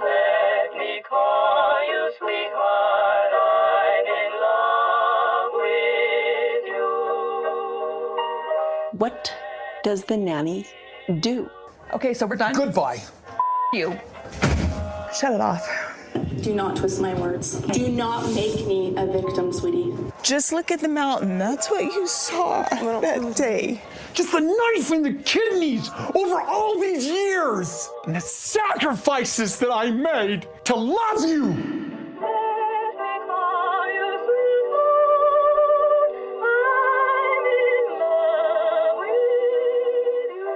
Let me call you sweetheart, I'm in love with you. What does the nanny do? Okay, so we're done. Goodbye. You. Shut it off. Do not twist my words. Do not make me a victim, sweetie. Just look at the mountain. That's what you saw that day. Just the knife in the kidneys over all these years and the sacrifices that I made to love you. Let me call you sweetheart, I'm in love with you.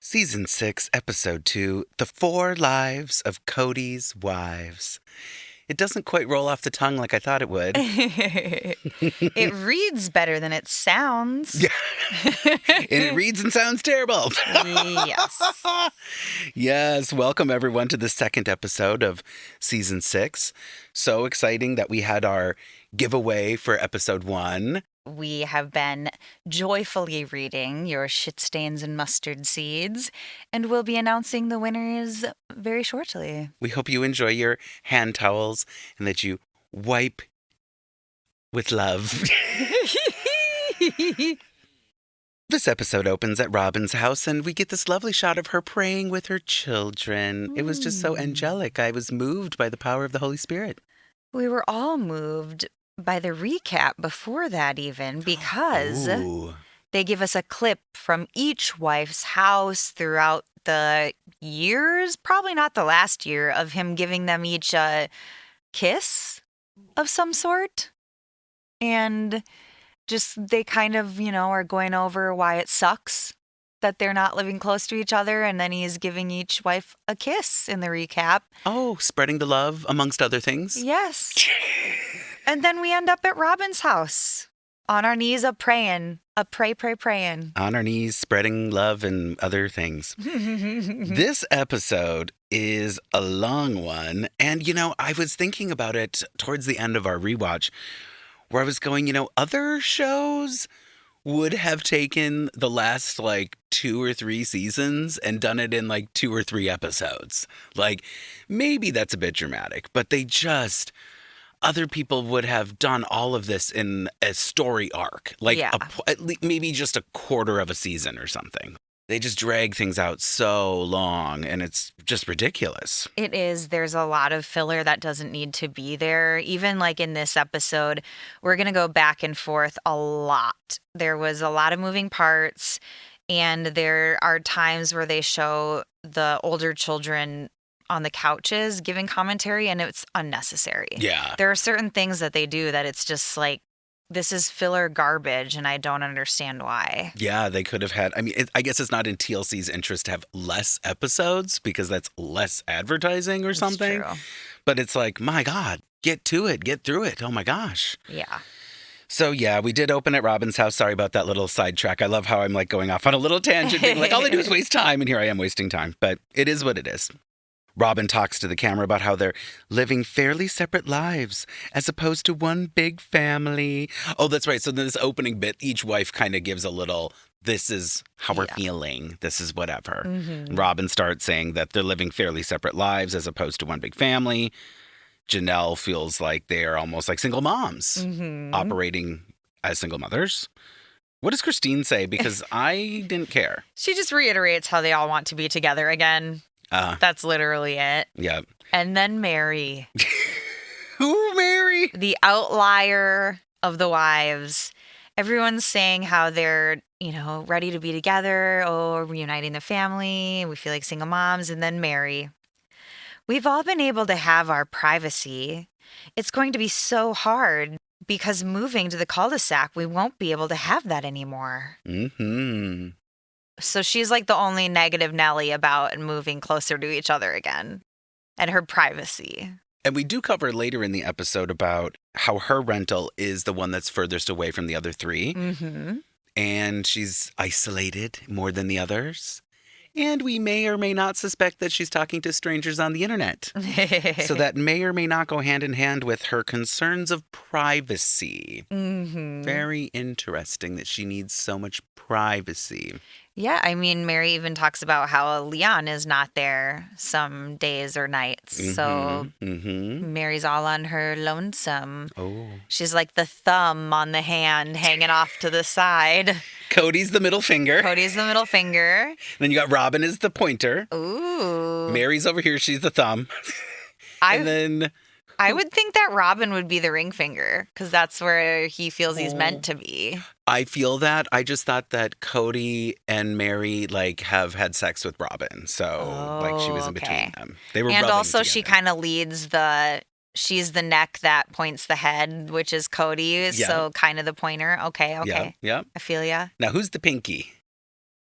Season 6, Episode 2, The 4 Lives of Kody's Wives. It doesn't quite roll off the tongue like I thought it would. It reads better than it sounds. Yeah. And it reads and sounds terrible. Yes. Yes, welcome everyone to the second episode of Season 6. So exciting that we had our giveaway for Episode 1. We have been joyfully reading your shit stains and mustard seeds, and we'll be announcing the winners very shortly. We hope you enjoy your hand towels and that you wipe with love. This episode opens at Robyn's house, and we get this lovely shot of her praying with her children. It was just so angelic. I was moved by the power of the Holy Spirit. We were all moved by the recap before that even, because Ooh. they give us a clip from each wife's house throughout the years, probably not the last year, of him giving them each a kiss of some sort. And just they kind of, are going over why it sucks that they're not living close to each other. And then he's giving each wife a kiss in the recap. Oh, spreading the love amongst other things? Yes. And then we end up at Robyn's house on our knees praying. Praying. On our knees, spreading love and other things. This episode is a long one. And, I was thinking about it towards the end of our rewatch, where I was going, other shows would have taken the last 2 or 3 seasons and done it in 2 or 3 episodes. Maybe that's a bit dramatic, but other people would have done all of this in a story arc, maybe just a quarter of a season or something. They just drag things out so long, and it's just ridiculous. It is. There's a lot of filler that doesn't need to be there. Even in this episode, we're going to go back and forth a lot. There was a lot of moving parts, and there are times where they show the older children on the couches giving commentary, and it's unnecessary. Yeah. There are certain things that they do that it's just this is filler garbage, and I don't understand why. Yeah, they could have had, I guess it's not in TLC's interest to have less episodes because that's less advertising or something. True. But it's my God, get to it, get through it. Oh my gosh. Yeah. So yeah, we did open at Robyn's house. Sorry about that little sidetrack. I love how I'm going off on a little tangent, being all they do is waste time, and here I am wasting time. But it is what it is. Robyn talks to the camera about how they're living fairly separate lives as opposed to one big family. Oh, that's right. So this opening bit, each wife kind of gives a little, this is how we're feeling. This is whatever. Mm-hmm. Robyn starts saying that they're living fairly separate lives as opposed to one big family. Janelle feels like they are almost like single moms operating as single mothers. What does Christine say? Because I didn't care. She just reiterates how they all want to be together again. That's literally it. Yeah. And then Meri. Who, Meri? The outlier of the wives. Everyone's saying how they're, ready to be together. Oh, reuniting the family. We feel like single moms. And then Meri. We've all been able to have our privacy. It's going to be so hard because moving to the cul-de-sac, we won't be able to have that anymore. Mm-hmm. So she's the only negative Nelly about moving closer to each other again and her privacy. And we do cover later in the episode about how her rental is the one that's furthest away from the other 3. Mm-hmm. And she's isolated more than the others. And we may or may not suspect that she's talking to strangers on the internet. So that may or may not go hand in hand with her concerns of privacy. Mm-hmm. Very interesting that she needs so much privacy. Yeah, I mean, Meri even talks about how Leon is not there some days or nights. So Mary's all on her lonesome. Oh. She's like the thumb on the hand hanging off to the side. Cody's the middle finger. Cody's the middle finger. Then you got Robyn is the pointer. Ooh. Mary's over here. She's the thumb. And then... I would think that Robyn would be the ring finger because that's where he feels he's meant to be. I feel that. I just thought that Kody and Meri have had sex with Robyn, so she was in between them. They were, and also together. She kind of leads she's the neck that points the head, which is Kody. Yeah. So kind of the pointer. Okay. Yeah. I feel ya. Now who's the pinky?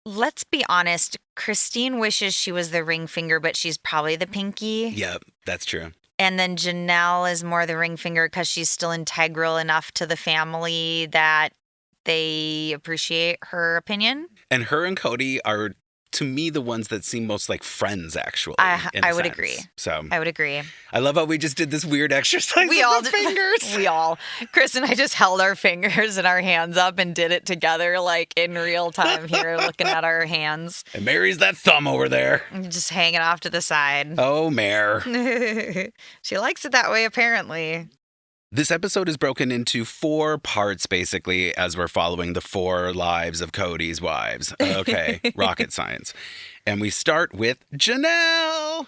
Let's be honest. Christine wishes she was the ring finger, but she's probably the pinky. Yep, that's true. And then Janelle is more the ring finger because she's still integral enough to the family that they appreciate her opinion. And her and Kody are, to me, the ones that seem most like friends, actually. I would agree. So I would agree. I love how we just did this weird exercise We with all the fingers. Chris and I just held our fingers and our hands up and did it together in real time here, looking at our hands. And Mary's that thumb over there. Just hanging off to the side. Oh, Mare. She likes it that way, apparently. This episode is broken into 4 parts, basically, as we're following the 4 lives of Cody's wives. Okay, rocket science. And we start with Janelle.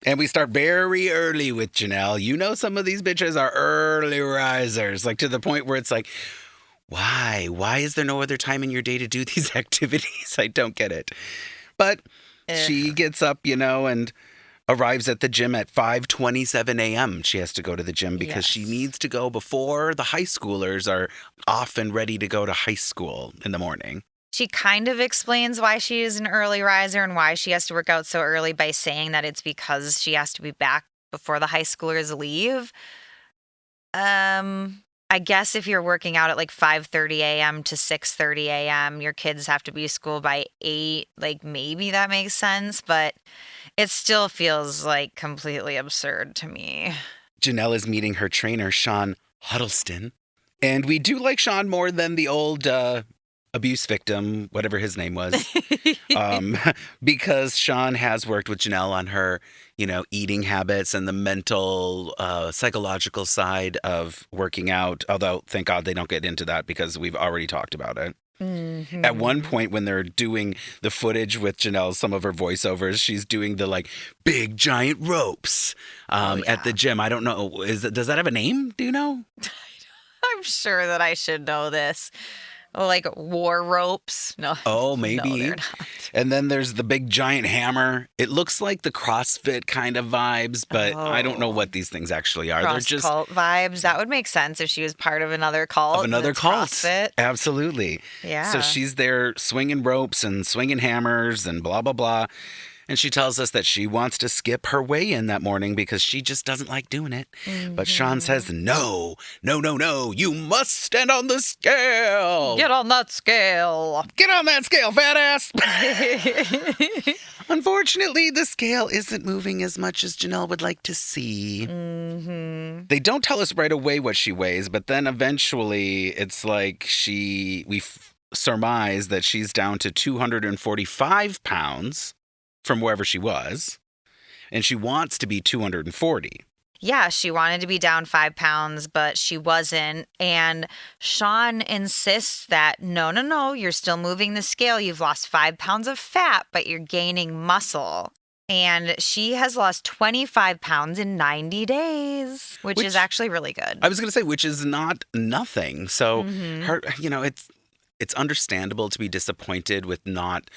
And we start very early with Janelle. You know, some of these bitches are early risers, to the point where it's why? Why is there no other time in your day to do these activities? I don't get it. But she gets up, and arrives at the gym at 5:27 a.m. She has to go to the gym because she needs to go before the high schoolers are off and ready to go to high school in the morning. She kind of explains why she is an early riser and why she has to work out so early by saying that it's because she has to be back before the high schoolers leave. I guess if you're working out at 5:30 a.m. to 6:30 a.m., your kids have to be at school by 8. Maybe that makes sense, but it still feels completely absurd to me. Janelle is meeting her trainer, Sean Huddleston. And we do like Sean more than the old abuse victim, whatever his name was, because Sean has worked with Janelle on her, eating habits and the mental, psychological side of working out. Although, thank God they don't get into that because we've already talked about it. Mm-hmm. At one point when they're doing the footage with Janelle, some of her voiceovers, she's doing the big giant ropes at the gym. I don't know. Does that have a name? Do you know? I'm sure that I should know this. War ropes? No. Oh, maybe. No, they're not. And then there's the big giant hammer. It looks like the CrossFit kind of vibes, but I don't know what these things actually are. They're just cult vibes. That would make sense if she was part of another cult. Of another cult. CrossFit. Absolutely. Yeah. So she's there swinging ropes and swinging hammers and blah, blah, blah. And she tells us that she wants to skip her weigh-in that morning because she just doesn't like doing it. Mm-hmm. But Sean says, no, you must stand on the scale. Get on that scale. Get on that scale, fat ass. Unfortunately, the scale isn't moving as much as Janelle would like to see. Mm-hmm. They don't tell us right away what she weighs, but then eventually it's we surmise that she's down to 245 pounds. From wherever she was, and she wants to be 240. Yeah, she wanted to be down 5 pounds, but she wasn't. And Sean insists that, no, you're still moving the scale. You've lost 5 pounds of fat, but you're gaining muscle. And she has lost 25 pounds in 90 days, which is actually really good. I was going to say, which is not nothing. So her, it's understandable to be disappointed with not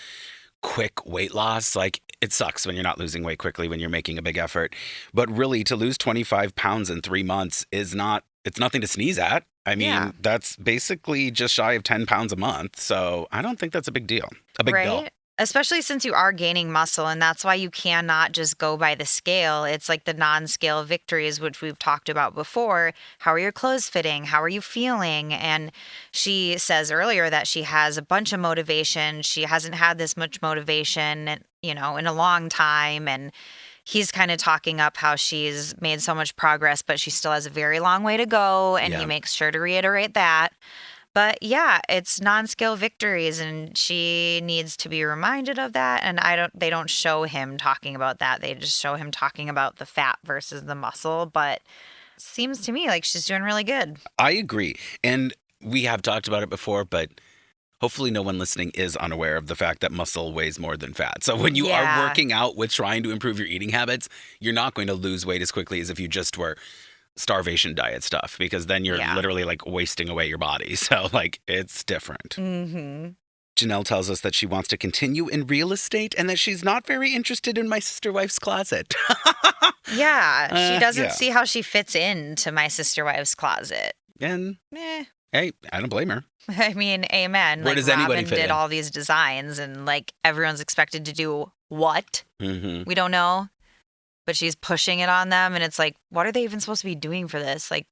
quick weight loss. It sucks when you're not losing weight quickly when you're making a big effort. But really, to lose 25 pounds in 3 months it's nothing to sneeze at. I mean, that's basically just shy of 10 pounds a month. So I don't think that's a big deal. A big deal. Especially since you are gaining muscle, and that's why you cannot just go by the scale. It's the non-scale victories, which we've talked about before. How are your clothes fitting? How are you feeling? And she says earlier that she has a bunch of motivation. She hasn't had this much motivation in a long time. And he's kind of talking up how she's made so much progress, but she still has a very long way to go. And he makes sure to reiterate that. But yeah, it's non-scale victories, and she needs to be reminded of that. And they don't show him talking about that. They just show him talking about the fat versus the muscle. But seems to me like she's doing really good. I agree. And we have talked about it before, but hopefully no one listening is unaware of the fact that muscle weighs more than fat. So when you are working out with trying to improve your eating habits, you're not going to lose weight as quickly as if you just were starvation diet stuff, because then you're literally like wasting away your body. So like it's different. Mm-hmm. Janelle tells us that she wants to continue in real estate and that she's not very interested in my sister wife's closet. She doesn't see how she fits into my sister wife's closet. And hey, I don't blame her. I mean, amen. Where does anybody Robyn fit did in? all these designs, and like everyone's expected to do what? Mm-hmm. We don't know. But she's pushing it on them, and it's like, what are they even supposed to be doing for this? Like,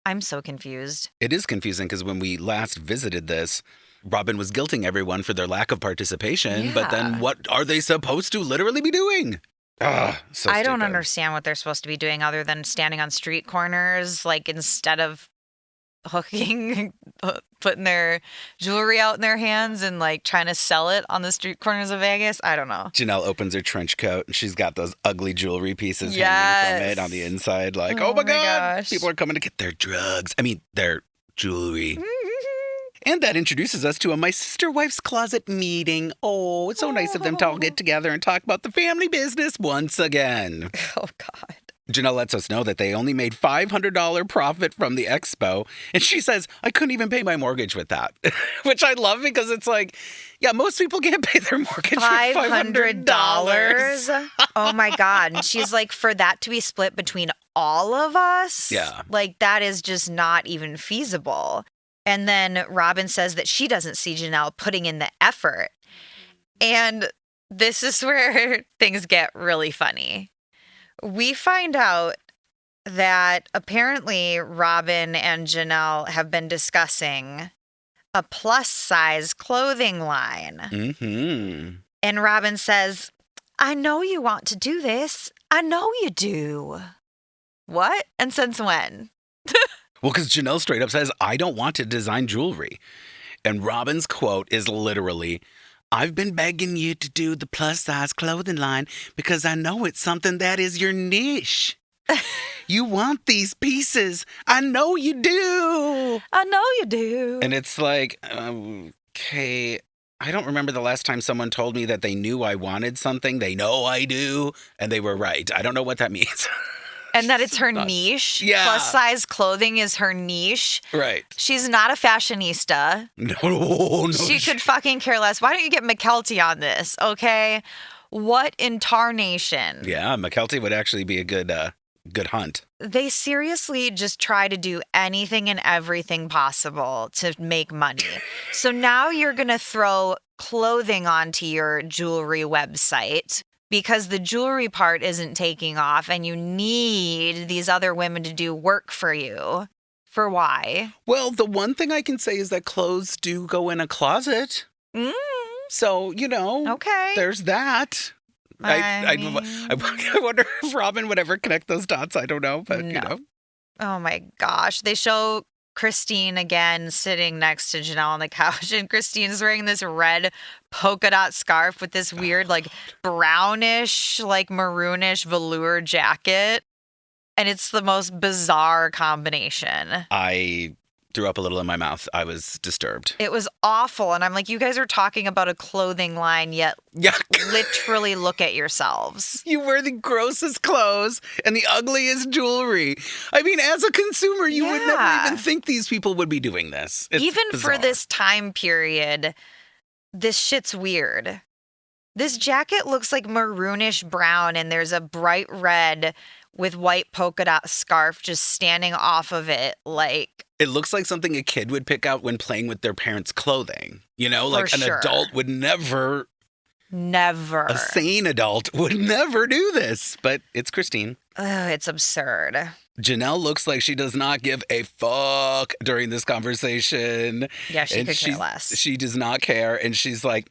I'm so confused. It is confusing because when we last visited this, Robyn was guilting everyone for their lack of participation. But then what are they supposed to literally be doing? So I don't stupid. understand what they're supposed to be doing other than standing on street corners, like instead of putting their jewelry out in their hands and like trying to sell it on the street corners of Vegas. I don't know. Janelle opens her trench coat and she's got those ugly jewelry pieces hanging from it on the inside. Like, oh my God, gosh. people are coming to get their drugs. I mean, their jewelry. And that introduces us to a My Sister Wife's Closet meeting. Oh, it's so nice of them to all get together and talk about the family business once again. Oh, God. Janelle lets us know that they only made $500 profit from the expo. And she says, I couldn't even pay my mortgage with that. Which I love because it's like, yeah, most people can't pay their mortgage with $500. Oh, my God. And she's like, for that to be split between all of us? Yeah. Like, that is just not even feasible. And then Robyn says that she doesn't see Janelle putting in the effort. And this is where things get really funny. We find out that apparently Robyn and Janelle have been discussing a plus-size clothing line. Mm-hmm. And Robyn says, I know you want to do this. I know you do. What? And since when? Well, because Janelle straight up says, I don't want to design jewelry. And Robyn's quote is literally, I've been begging you to do the plus-size clothing line because I know it's something that is your niche. You want these pieces. I know you do. I know you do. And it's like, okay, I don't remember the last time someone told me that they knew I wanted something. They know I do, and they were right. I don't know what that means. And that it's her niche. Yeah. Plus size clothing is her niche. Right. She's not a fashionista. No. She could fucking care less. Why don't you get McKelty on this, okay? What in tarnation? Yeah, McKelty would actually be a good hunt. They seriously just try to do anything and everything possible to make money. So now you're going to throw clothing onto your jewelry website because the jewelry part isn't taking off and you need these other women to do work for you. For why? Well, the one thing I can say is that clothes do go in a closet. So, Okay. There's that. I wonder if Robyn would ever connect those dots. I don't know, but No. Oh my gosh. They show Christine again sitting next to Janelle on the couch, and Christine's wearing this red polka dot scarf with this weird, like brownish, like maroonish velour jacket. And it's the most bizarre combination. I threw up a little in my mouth. I was disturbed. It was awful. And I'm like, you guys are talking about a clothing line, yet literally look at yourselves. You wear the grossest clothes and the ugliest jewelry. I mean, as a consumer, you would never even think these people would be doing this. It's even bizarre. for this time period, this shit's weird. This jacket looks like maroonish brown, and there's a bright red with white polka dot scarf just standing off of it. Like, it looks like something a kid would pick out when playing with their parents' clothing. Like an adult would never. A sane adult would never do this. But it's Christine. It's absurd. Janelle looks like she does not give a fuck during this conversation. Yeah, she could care less. She does not care. And she's like,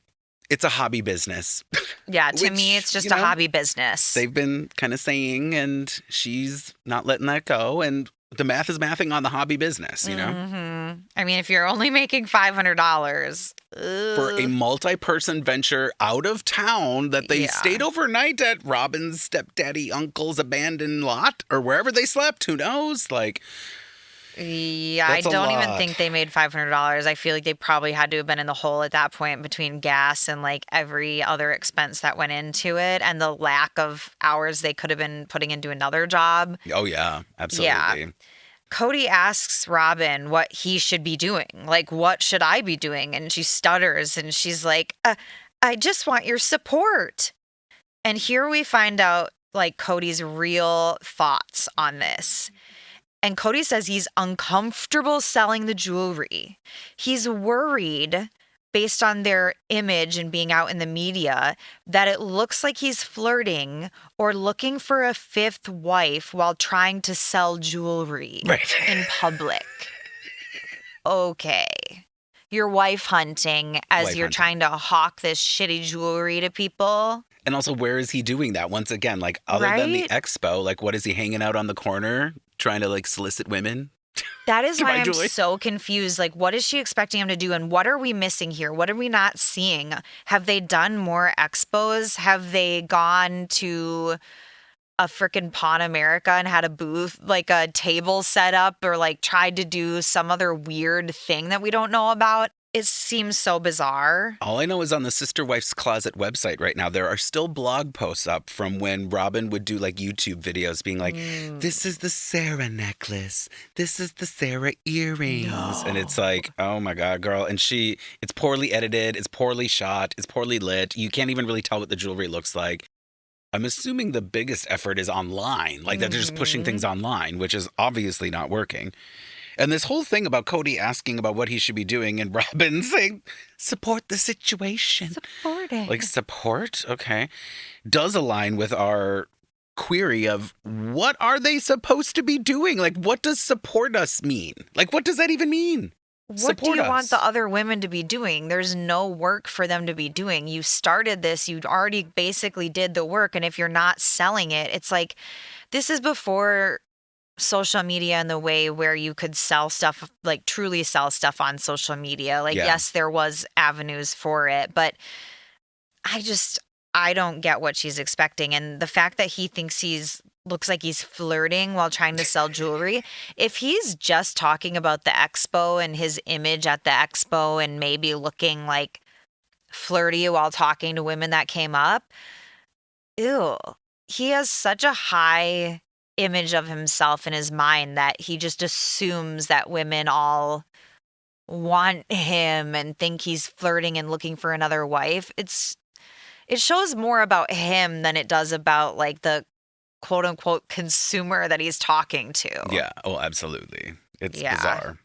it's a hobby business. Yeah, to Which, me, it's just you a know, hobby business. They've been kind of saying, and she's not letting that go. And the math is mathing on the hobby business, you know? Mm-hmm. I mean, if you're only making $500 For a multi-person venture out of town that they stayed overnight at Robyn's stepdaddy uncle's abandoned lot or wherever they slept, who knows? Like, yeah, I that's a don't even lot. think they made $500. I feel like they probably had to have been in the hole at that point between gas and like every other expense that went into it and the lack of hours they could have been putting into another job. oh yeah, absolutely. Yeah. Kody asks Robyn what he should be doing. Like, what should I be doing? And she stutters and she's like, I just want your support. And here we find out like Kody's real thoughts on this. And Kody says he's uncomfortable selling the jewelry. He's worried, based on their image and being out in the media, that it looks like he's flirting or looking for a fifth wife while trying to sell jewelry in public. Okay. You're wife hunting as you're trying to hawk this shitty jewelry to people. And also, where is he doing that? Once again, like, other than the expo, like, what is he hanging out on the corner trying to, like, solicit women? That is why I'm jewelry? so confused. Like, what is she expecting him to do? And what are we missing here? What are we not seeing? Have they done more expos? Have they gone to a freaking Pawn America and had a booth, like a table set up, or like tried to do some other weird thing that we don't know about? It seems so bizarre. All I know is on the Sister Wife's Closet website right now, there are still blog posts up from when Robyn would do like YouTube videos being like, this is the Sarah necklace. This is the Sarah earrings. And it's like, oh my God, girl. And it's poorly edited. It's poorly shot. It's poorly lit. You can't even really tell what the jewelry looks like. I'm assuming the biggest effort is online, like that they're just pushing things online, which is obviously not working. And this whole thing about Kody asking about what he should be doing and Robyn saying, support the situation. Support it. Like, support? Okay. Does align with our query of what are they supposed to be doing? Like, what does support us mean? Like, what does that even mean? What do you want the other women to be doing? There's no work for them to be doing. You started this. You already basically did the work. And if you're not selling it, it's like, this is before social media in the way where you could sell stuff, like truly sell stuff on social media. Like, yes, there was avenues for it, but I don't get what she's expecting. And the fact that he thinks looks like he's flirting while trying to sell jewelry. If he's just talking about the expo and his image at the expo and maybe looking like flirty while talking to women that came up, ew. He has such a high image of himself in his mind that he just assumes that women all want him and think he's flirting and looking for another wife. It shows more about him than it does about like the quote unquote consumer that he's talking to. Yeah. Oh, absolutely. It's bizarre.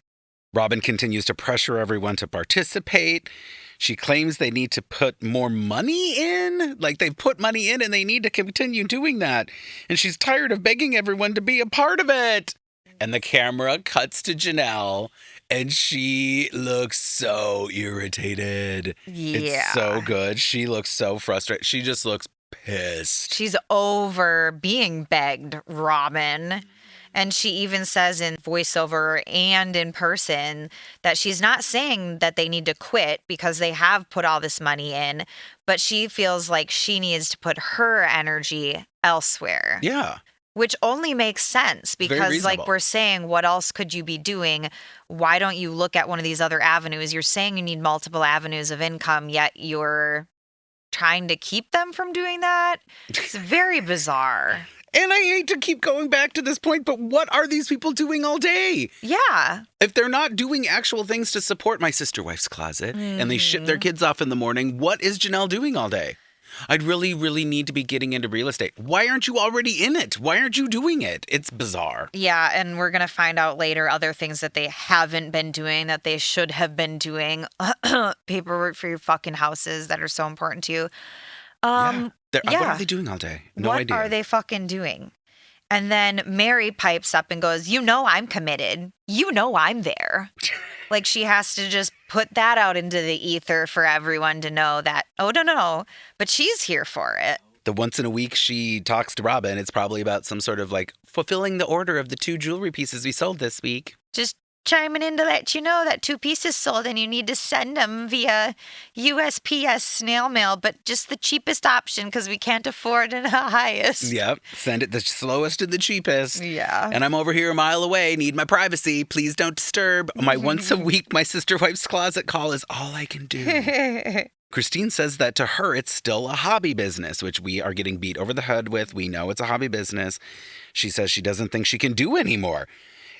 Robyn continues to pressure everyone to participate. She claims they need to put more money in. Like, they've put money in and they need to continue doing that. And she's tired of begging everyone to be a part of it. And the camera cuts to Janelle and she looks so irritated. Yeah. It's so good. She looks so frustrated. She just looks pissed. She's over being begged, Robyn. And she even says in voiceover and in person that she's not saying that they need to quit because they have put all this money in, but she feels like she needs to put her energy elsewhere. Yeah. Which only makes sense because, like we're saying, what else could you be doing? Why don't you look at one of these other avenues? You're saying you need multiple avenues of income, yet you're trying to keep them from doing that? It's very bizarre. And I hate to keep going back to this point, but what are these people doing all day? Yeah. If they're not doing actual things to support my Sister Wife's Closet and they ship their kids off in the morning, what is Janelle doing all day? I'd really, really need to be getting into real estate. Why aren't you already in it? Why aren't you doing it? It's bizarre. Yeah, and we're going to find out later other things that they haven't been doing that they should have been doing. Paperwork for your fucking houses that are so important to you. What are they doing all day? No idea. What are they fucking doing? And then Meri pipes up and goes, you know I'm committed. You know I'm there. Like, she has to just put that out into the ether for everyone to know that, oh, no, but she's here for it. The once in a week she talks to Robyn, it's probably about some sort of like fulfilling the order of the 2 jewelry pieces we sold this week. Just chiming in to let you know that 2 pieces sold and you need to send them via USPS snail mail, but just the cheapest option because we can't afford the highest. Yep. Send it the slowest and the cheapest. Yeah. And I'm over here a mile away. Need my privacy. Please don't disturb. My once a week, my sister wife's closet call is all I can do. Christine says that to her, it's still a hobby business, which we are getting beat over the head with. We know it's a hobby business. She says she doesn't think she can do anymore.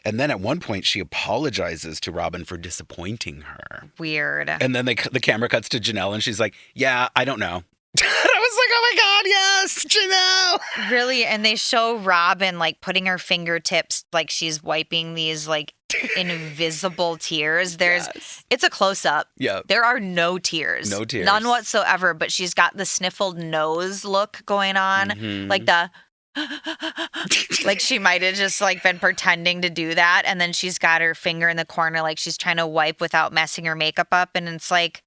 And then at one point, she apologizes to Robyn for disappointing her. Weird. And then the camera cuts to Janelle, and she's like, yeah, I don't know. I was like, oh my God, yes, Janelle. Really? And they show Robyn like putting her fingertips, like she's wiping these like invisible tears. It's a close up. Yeah. There are no tears. No tears. None whatsoever. But she's got the sniffled nose look going on. Like the like she might have just like been pretending to do that. And then she's got her finger in the corner like she's trying to wipe without messing her makeup up. And it's like,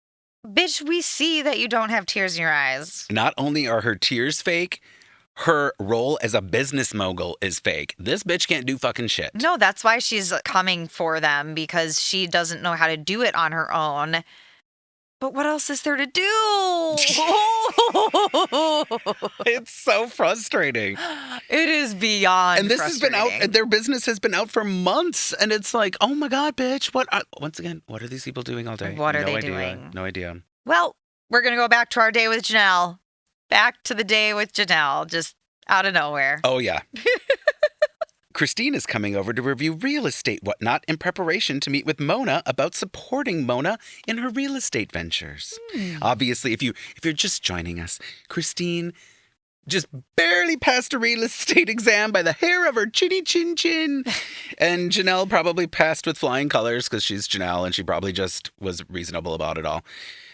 bitch, we see that you don't have tears in your eyes. Not only are her tears fake, her role as a business mogul is fake. This bitch can't do fucking shit. No, that's why she's coming for them, because she doesn't know how to do it on her own. But what else is there to do? It's so frustrating. It is beyond And this has been out, their business has been out for months. And it's like, oh my God, bitch. Once again, what are these people doing all day? What are no they idea. doing? No idea. Well, we're going to go back to our day with Janelle. Back to the day with Janelle, just out of nowhere. Oh, yeah. Christine is coming over to review real estate whatnot in preparation to meet with Mona about supporting Mona in her real estate ventures. Obviously, if you're just joining us, Christine just barely passed a real estate exam by the hair of her chinny chin chin. And Janelle probably passed with flying colors because she's Janelle and she probably just was reasonable about it all.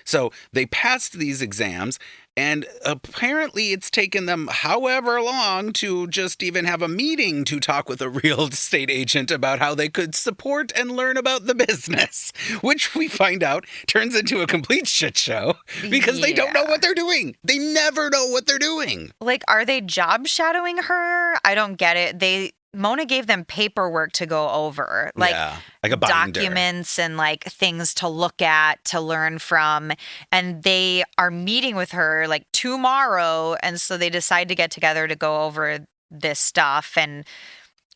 So they passed these exams, and apparently it's taken them however long to just even have a meeting to talk with a real estate agent about how they could support and learn about the business, which we find out turns into a complete shit show because they don't know what they're doing. They never know what they're doing. Like, are they job shadowing her? I don't get it. Mona gave them paperwork to go over, like a binder. Documents and like things to look at, to learn from. And they are meeting with her like tomorrow. And so they decide to get together to go over this stuff. And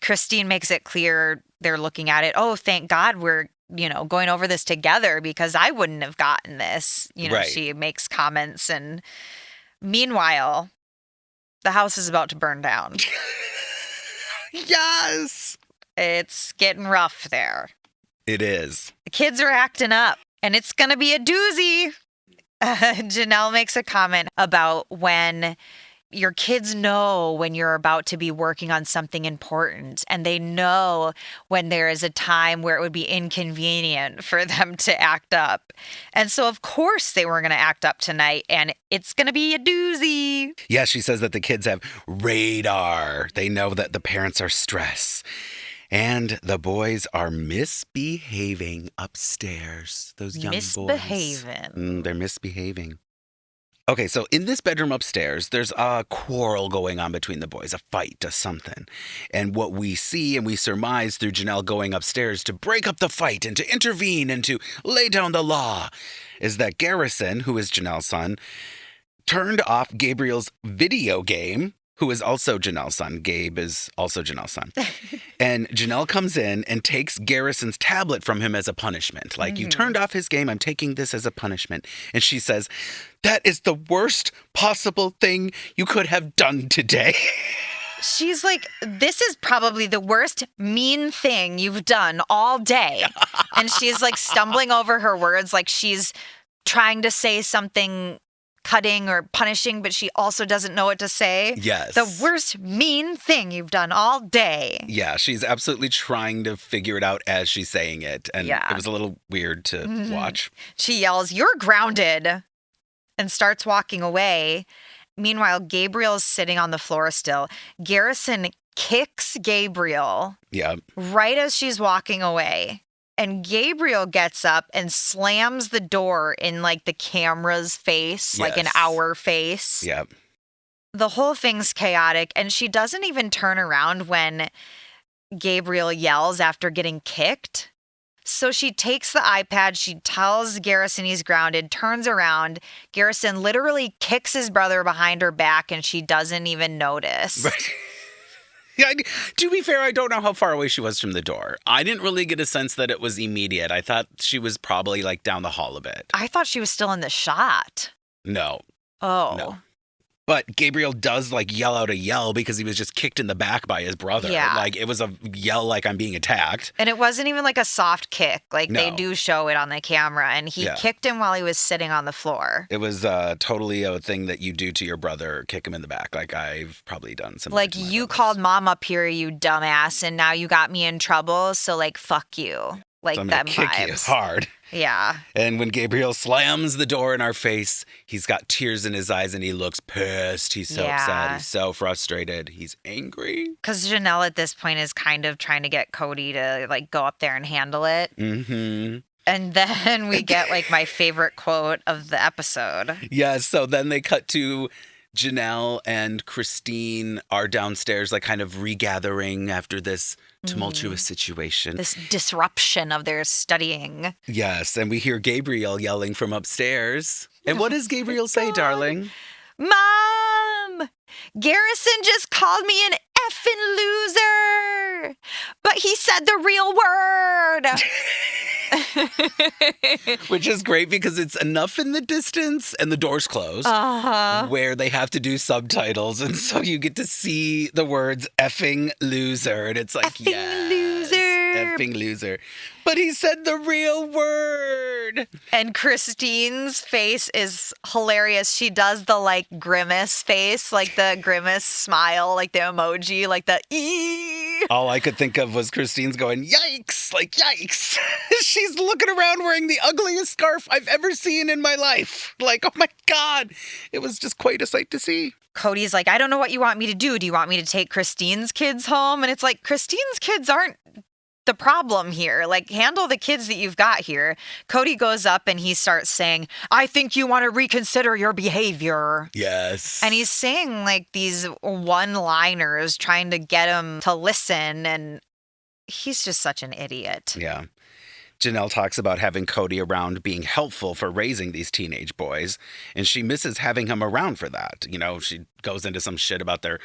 Christine makes it clear they're looking at it. Oh, thank God we're, going over this together because I wouldn't have gotten this. Right. She makes comments. And meanwhile, the house is about to burn down. Yes! It's getting rough there. It is. The kids are acting up, and it's going to be a doozy. Janelle makes a comment about when your kids know when you're about to be working on something important, and they know when there is a time where it would be inconvenient for them to act up. And so, of course, they were going to act up tonight, and it's going to be a doozy. Yeah, she says that the kids have radar. They know that the parents are stressed. And the boys are misbehaving upstairs. Those young boys. They're misbehaving. Okay, so in this bedroom upstairs, there's a quarrel going on between the boys, a fight, a something. And what we see and we surmise through Janelle going upstairs to break up the fight and to intervene and to lay down the law is that Garrison, who is Janelle's son, turned off Gabriel's video game, who is also Janelle's son. Gabe is also Janelle's son. And Janelle comes in and takes Garrison's tablet from him as a punishment. Like, you turned off his game. I'm taking this as a punishment. And she says, that is the worst possible thing you could have done today. She's like, this is probably the worst mean thing you've done all day. And she's like stumbling over her words, like she's trying to say something cutting or punishing, but she also doesn't know what to say. Yes. The worst mean thing you've done all day. Yeah, she's absolutely trying to figure it out as she's saying it. And it was a little weird to watch. She yells, "You're grounded," and starts walking away. Meanwhile, Gabriel's sitting on the floor still. Garrison kicks Gabriel right as she's walking away. And Gabriel gets up and slams the door in like the camera's face, like in Yes. our face. Yep. The whole thing's chaotic, and she doesn't even turn around when Gabriel yells after getting kicked. So she takes the iPad, she tells Garrison he's grounded, turns around. Garrison literally kicks his brother behind her back, and she doesn't even notice. Right. Yeah, to be fair, I don't know how far away she was from the door. I didn't really get a sense that it was immediate. I thought she was probably like down the hall a bit. I thought she was still in the shot. No. Oh. No. But Gabriel does like yell out a yell because he was just kicked in the back by his brother. Yeah. Like it was a yell like I'm being attacked. And it wasn't even like a soft kick. Like they No. do show it on the camera. And he Yeah. kicked him while he was sitting on the floor. It was totally a thing that you do to your brother, kick him in the back. Like I've probably done something. Like, you called mom up here, you dumbass, and now you got me in trouble. So, like, fuck you. Like, So I'm them gonna kick you vibes. hard. Yeah. And when Gabriel slams the door in our face, he's got tears in his eyes and he looks pissed. He's so upset. Yeah. He's so frustrated. He's angry. Because Janelle at this point is kind of trying to get Kody to, like, go up there and handle it. Mm-hmm. And then we get, like, my favorite quote of the episode. Yeah, so then they cut to Janelle and Christine are downstairs, like kind of regathering after this tumultuous situation. This disruption of their studying. Yes, and we hear Gabriel yelling from upstairs. And what does Gabriel say, darling? Mom! Garrison just called me an effing loser! But he said the real word! Which is great because it's enough in the distance and the door's closed where they have to do subtitles. And so you get to see the words effing loser. And it's like, Effing yes, loser. effing loser. But he said the real word. And Christine's face is hilarious. She does the like grimace face, like the grimace smile, like the emoji, like the ee. All I could think of was Christine's going, yikes, like yikes. She's looking around wearing the ugliest scarf I've ever seen in my life. Like, oh my God. It was just quite a sight to see. Cody's like, I don't know what you want me to do. Do you want me to take Christine's kids home? And it's like, Christine's kids aren't the problem here. Like, handle the kids that you've got here. Kody goes up and he starts saying, I think you want to reconsider your behavior. Yes. And he's saying like these one-liners trying to get him to listen. And he's just such an idiot. Yeah. Janelle talks about having Kody around being helpful for raising these teenage boys, and she misses having him around for that. You know, she goes into some shit about their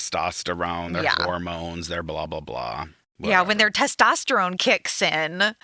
testosterone, their hormones, their blah, blah, blah. Yeah, when Whatever. their testosterone kicks in,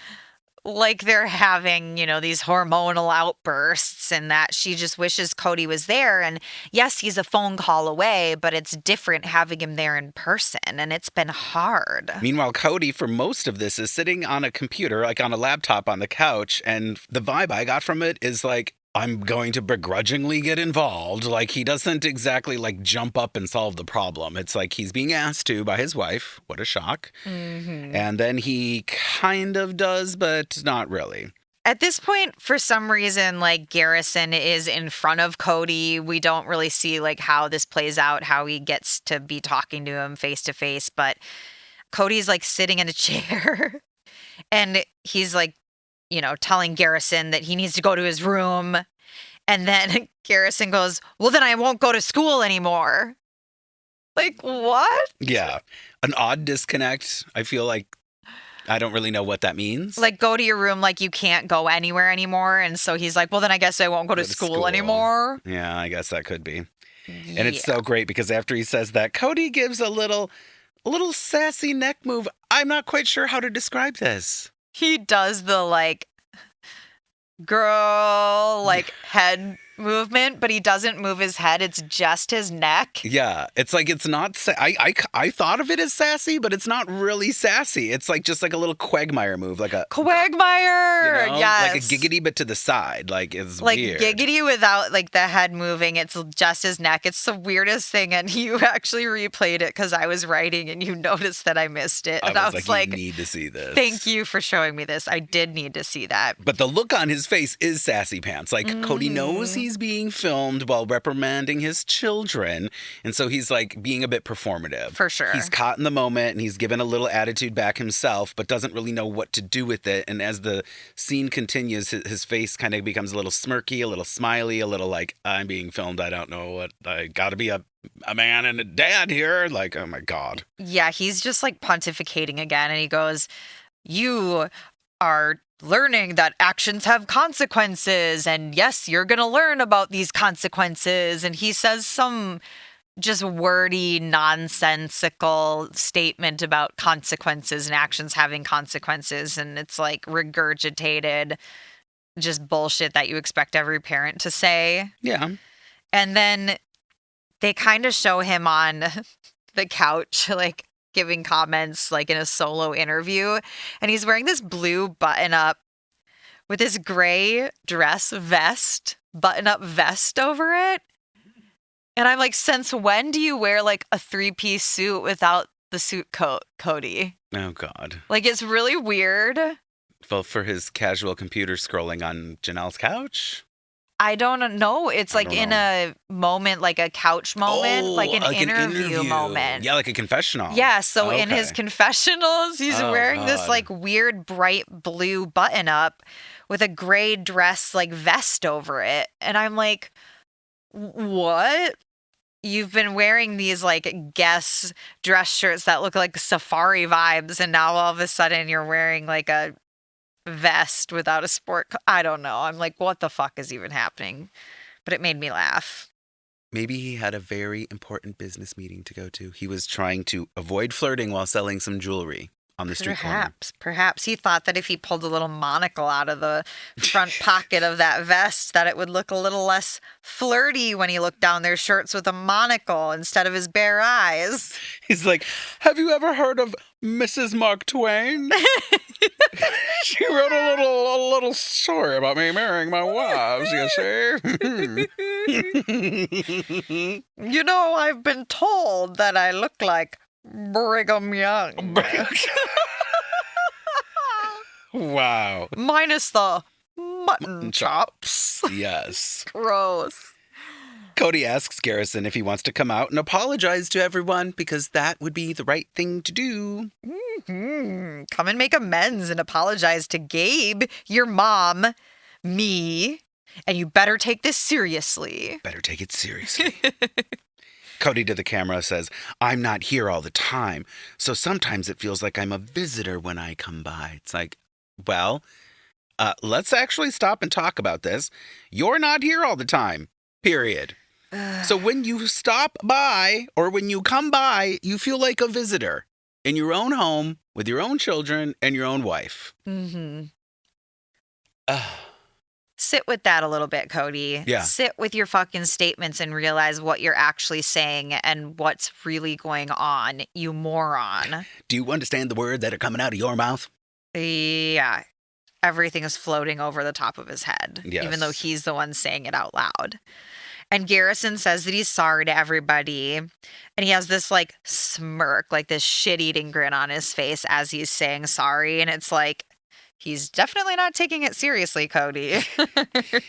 like they're having, you know, these hormonal outbursts, and that she just wishes Kody was there. And yes, he's a phone call away, but it's different having him there in person, and it's been hard. Meanwhile, Kody, for most of this, is sitting on a computer, like on a laptop on the couch, and the vibe I got from it is like, I'm going to begrudgingly get involved. Like, he doesn't exactly, like, jump up and solve the problem. It's like he's being asked to by his wife. What a shock. Mm-hmm. And then he kind of does, but not really. At this point, for some reason, like Garrison is in front of Kody. We don't really see like how this plays out, how he gets to be talking to him face to face. But Cody's like sitting in a chair and he's like, you know, telling Garrison that he needs to go to his room. And then Garrison goes, well, then I won't go to school anymore. Like, what? Yeah. An odd disconnect. I feel like I don't really know what that means. Like, go to your room like you can't go anywhere anymore. And so he's like, well, then I guess I won't go to school anymore. Yeah, I guess that could be. And it's so great because after he says that, Kody gives a little sassy neck move. I'm not quite sure how to describe this. He does the like girl like head movement, but he doesn't move his head. It's just his neck. Yeah, it's like it's not. I thought of it as sassy, but it's not really sassy. It's like just like a little Quagmire move, like a Quagmire. you know, Yes. like a giggity, but to the side. Like it's like weird. giggity without like the head moving. It's just his neck. It's the weirdest thing. And you actually replayed it because I was writing and you noticed that I missed it. And I was like, you need to see this. Thank you for showing me this. I did need to see that. But the look on his face is sassy pants. Like Kody knows he's being filmed while reprimanding his children. And so he's like being a bit performative. For sure. He's caught in the moment and he's given a little attitude back himself, but doesn't really know what to do with it. And as the scene continues, his face kind of becomes a little smirky, a little smiley, a little like, I'm being filmed. I don't know what, I gotta be a man and a dad here. Like, oh my God. Yeah, he's just like pontificating again. And he goes, you are learning that actions have consequences. And yes, you're going to learn about these consequences. And he says some just wordy, nonsensical statement about consequences and actions having consequences. And it's like regurgitated, just bullshit that you expect every parent to say. Yeah. And then they kind of show him on the couch, like giving comments like in a solo interview. And he's wearing this blue button up with this gray dress vest, button up vest over it. And I'm like, since when do you wear like a 3-piece suit without the suit coat, Kody? Oh God. Like, it's really weird. Well, for his casual computer scrolling on Janelle's couch? I don't know. It's like in a moment, like a couch moment, like an interview moment. Yeah, like a confessional. Yeah, so in his confessionals, he's wearing this like weird bright blue button up with a gray dress like vest over it. And I'm like, what? You've been wearing these like Guess dress shirts that look like safari vibes, and now all of a sudden you're wearing like a vest without a I don't know. I'm like, what the fuck is even happening? But it made me laugh. Maybe he had a very important business meeting to go to. He was trying to avoid flirting while selling some jewelry on the street corner. Perhaps he thought that if he pulled a little monocle out of the front pocket of that vest, that it would look a little less flirty when he looked down their shirts with a monocle instead of his bare eyes. He's like, have you ever heard of Mrs. Mark Twain? She wrote a little story about me marrying my wives, you see. You know, I've been told that I look like Brigham Young. Wow. Minus the mutton chops. Yes. Gross. Kody asks Garrison if he wants to come out and apologize to everyone because that would be the right thing to do. Mm-hmm. Come and make amends and apologize to Gabe, your mom, me, and you better take this seriously. Better take it seriously. Kody to the camera says, I'm not here all the time, so sometimes it feels like I'm a visitor when I come by. It's like, well, let's actually stop and talk about this. You're not here all the time, period. So when you stop by or when you come by, you feel like a visitor in your own home with your own children and your own wife. Mm-hmm. Sit with that a little bit, Kody. Yeah. Sit with your fucking statements and realize what you're actually saying and what's really going on, you moron. Do you understand the words that are coming out of your mouth? Yeah. Everything is floating over the top of his head, even though he's the one saying it out loud. And Garrison says that he's sorry to everybody. And he has this like smirk, like this shit-eating grin on his face as he's saying sorry. And it's like, he's definitely not taking it seriously, Kody.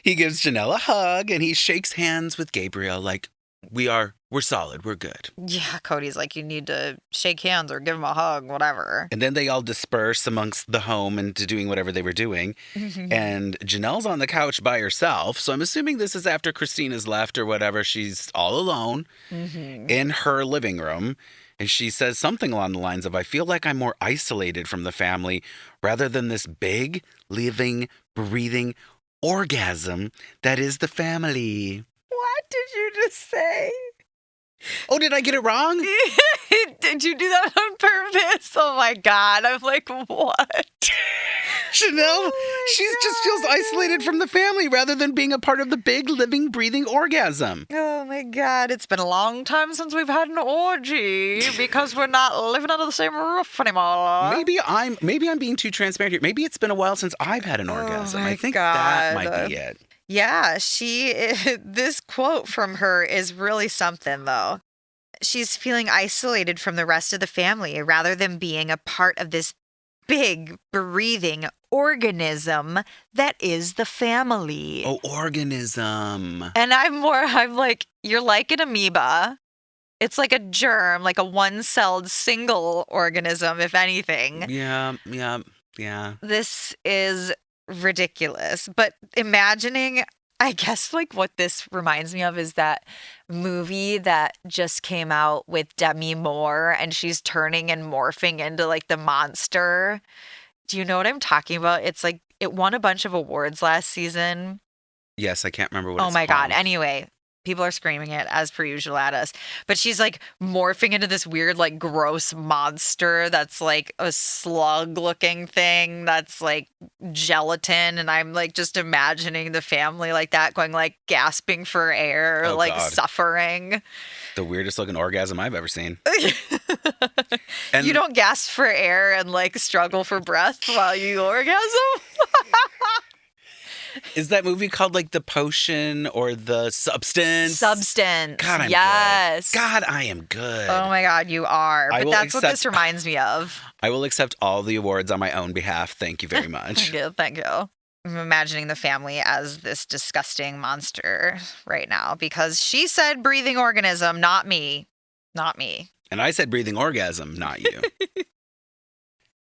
He gives Janelle a hug and he shakes hands with Gabriel like, we're solid, we're good. Yeah, Cody's like, you need to shake hands or give him a hug, whatever. And then they all disperse amongst the home into doing whatever they were doing. And Janelle's on the couch by herself. So I'm assuming this is after Christina's left or whatever. She's all alone in her living room. And she says something along the lines of, I feel like I'm more isolated from the family rather than this big, living, breathing orgasm that is the family. What did you just say? Oh, did I get it wrong? Did you do that on purpose? Oh my God. I'm like, what? Janelle, she just feels isolated from the family rather than being a part of the big, living, breathing orgasm. Oh my God. It's been a long time since we've had an orgy because we're not living under the same roof anymore. Maybe I'm being too transparent here. Maybe it's been a while since I've had an orgasm. I think that might be it. Yeah, this quote from her is really something, though. She's feeling isolated from the rest of the family rather than being a part of this big, breathing organism that is the family. Oh, organism. And I'm like, you're like an amoeba. It's like a germ, like a one-celled single organism, if anything. Yeah. This is ridiculous. But imagining, I guess, like what this reminds me of is that movie that just came out with Demi Moore, and she's turning and morphing into like the monster. Do you know what I'm talking about? It's like it won a bunch of awards last season. Yes, I can't remember what Oh it's my called. God. Anyway, people are screaming it as per usual at us. But she's like morphing into this weird, like gross monster that's like a slug looking thing that's like gelatin. And I'm like just imagining the family like that going like gasping for air, Oh, like God. suffering. The weirdest looking orgasm I've ever seen. And You don't gasp for air and like struggle for breath while you orgasm? Is that movie called like The Potion or The Substance? Substance. God, I'm yes. good. God, I am good. Oh my God, you are. I But will that's what this accept- reminds me of. I will accept all the awards on my own behalf. Thank you very much. Thank you. I'm imagining the family as this disgusting monster right now because she said breathing organism, not me. Not me. And I said breathing orgasm, not you.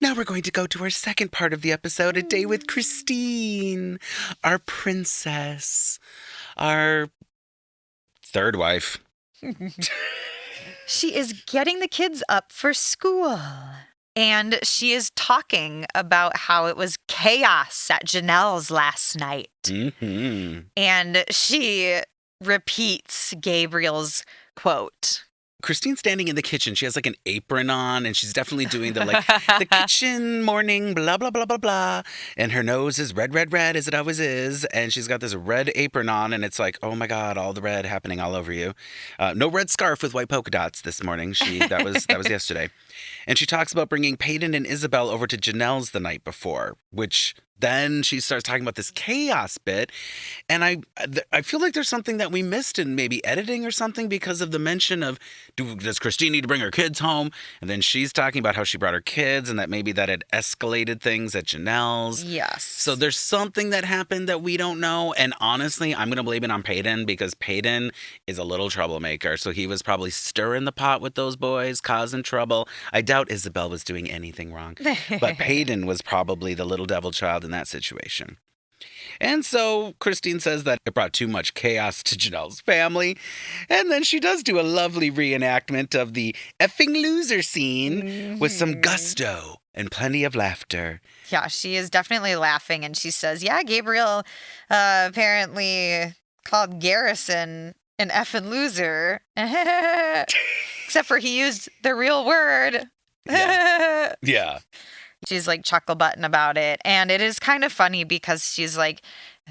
Now we're going to go to our second part of the episode, A Day with Christine, our princess, our third wife. She is getting the kids up for school. And she is talking about how it was chaos at Janelle's last night. Mm-hmm. And she repeats Gabriel's quote. Christine's standing in the kitchen. She has like an apron on, and she's definitely doing the like the kitchen morning blah blah blah blah blah. And her nose is red, red, red as it always is. And she's got this red apron on, and it's like, oh my God, all the red happening all over you. No red scarf with white polka dots this morning. That was yesterday. And she talks about bringing Peyton and Isabel over to Janelle's the night before, which then she starts talking about this chaos bit. And I feel like there's something that we missed in maybe editing or something because of the mention of, does Christine need to bring her kids home? And then she's talking about how she brought her kids and that maybe that had escalated things at Janelle's. Yes. So there's something that happened that we don't know. And honestly, I'm going to blame it on Peyton because Peyton is a little troublemaker. So he was probably stirring the pot with those boys, causing trouble. I doubt Isabel was doing anything wrong. But Peyton was probably the little devil child in that situation. And so Christine says that it brought too much chaos to Janelle's family. And then she does do a lovely reenactment of the effing loser scene with some gusto and plenty of laughter. Yeah, she is definitely laughing. And she says, yeah, Gabriel apparently called Garrison an effing loser. Except for he used the real word. Yeah. She's like chuckle button about it. And it is kind of funny because she's like,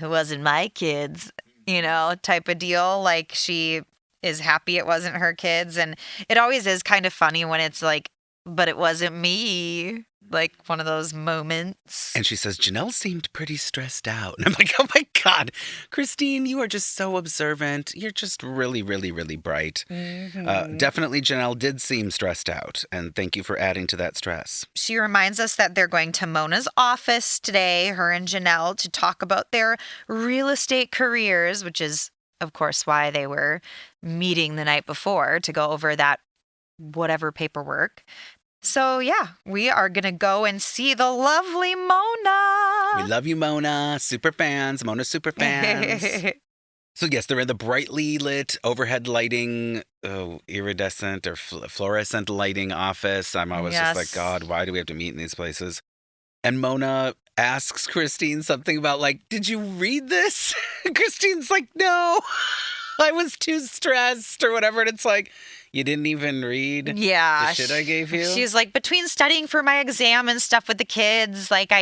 it wasn't my kids, type of deal. Like she is happy it wasn't her kids. And it always is kind of funny when it's like, but it wasn't me. Like one of those moments. And she says, Janelle seemed pretty stressed out. And I'm like, oh my God, Christine, you are just so observant. You're just really, really, really bright. Mm-hmm. Definitely Janelle did seem stressed out. And thank you for adding to that stress. She reminds us that they're going to Mona's office today, her and Janelle, to talk about their real estate careers, which is, of course, why they were meeting the night before to go over that whatever paperwork. So, yeah, we are going to go and see the lovely Mona. We love you, Mona. Super fans. Mona super fans. So, yes, they're in the brightly lit overhead lighting, iridescent or fluorescent lighting office. I'm always just like, God, why do we have to meet in these places? And Mona asks Christine something about like, did you read this? Christine's like, no, I was too stressed or whatever. And it's like, you didn't even read the shit I gave you? She's like, between studying for my exam and stuff with the kids, like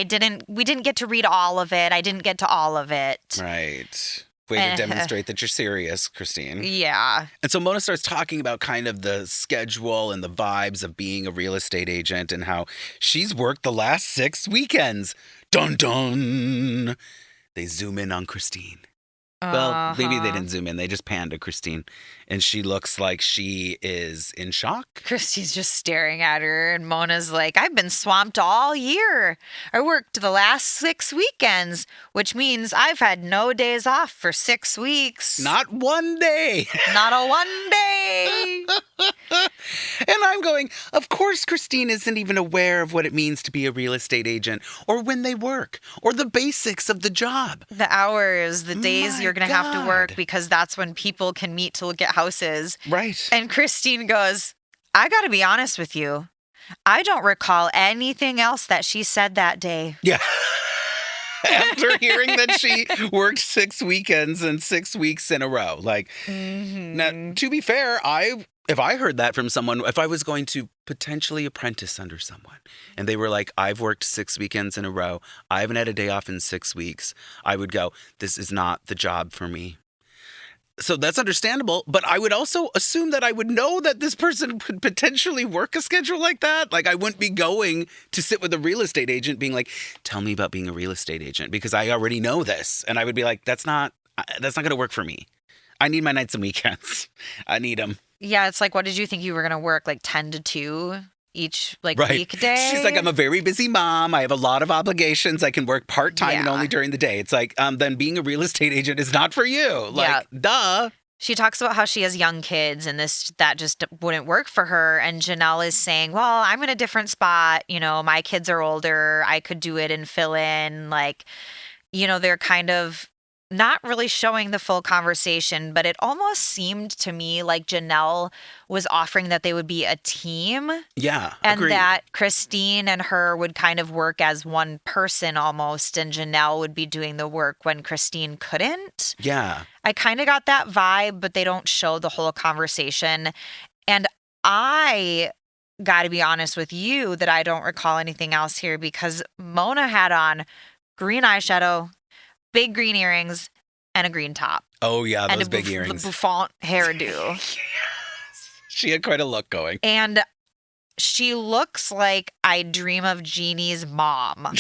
we didn't get to read all of it. I didn't get to all of it. Right. Way to demonstrate that you're serious, Christine. Yeah. And so Mona starts talking about kind of the schedule and the vibes of being a real estate agent and how she's worked the last 6 weekends. Dun dun. They zoom in on Christine. Well, maybe they didn't zoom in. They just panned to Christine. And she looks like she is in shock. Christy's just staring at her, and Mona's like, I've been swamped all year. I worked the last 6 weekends, which means I've had no days off for 6 weeks. Not one day. Not a one day. And I'm going, of course, Christine isn't even aware of what it means to be a real estate agent or when they work or the basics of the job. The hours, the days My you're going to have to work God. because that's when people can meet to look at houses. Right. And Christine goes, I got to be honest with you. I don't recall anything else that she said that day. Yeah. After hearing that she worked 6 weekends and 6 weeks in a row. Like, now, to be fair, if I heard that from someone, if I was going to potentially apprentice under someone and they were like, I've worked 6 weekends in a row, I haven't had a day off in 6 weeks, I would go, this is not the job for me. So that's understandable, but I would also assume that I would know that this person could potentially work a schedule like that. Like, I wouldn't be going to sit with a real estate agent being like, tell me about being a real estate agent, because I already know this. And I would be like, that's not going to work for me. I need my nights and weekends. I need them. Yeah, it's like, what did you think you were going to work, like 10 to 2 each Right. weekday? She's like, I'm a very busy mom. I have a lot of obligations. I can work part-time and Yeah. only during the day. It's like, then being a real estate agent is not for you. Like, duh. She talks about how she has young kids and that just wouldn't work for her. And Janelle is saying, well, I'm in a different spot. You know, my kids are older. I could do it and fill in. Like, you know, they're kind of not really showing the full conversation, but it almost seemed to me like Janelle was offering that they would be a team. Yeah, And agreed. that Christine and her would kind of work as one person almost, and Janelle would be doing the work when Christine couldn't. Yeah. I kind of got that vibe, but they don't show the whole conversation. And I got to be honest with you that I don't recall anything else here, because Mona had on green eyeshadow, big green earrings, and a green top. Oh, yeah, And those a big earrings. bouffant hairdo. She had quite a look going. And she looks like I Dream of Jeannie's mom.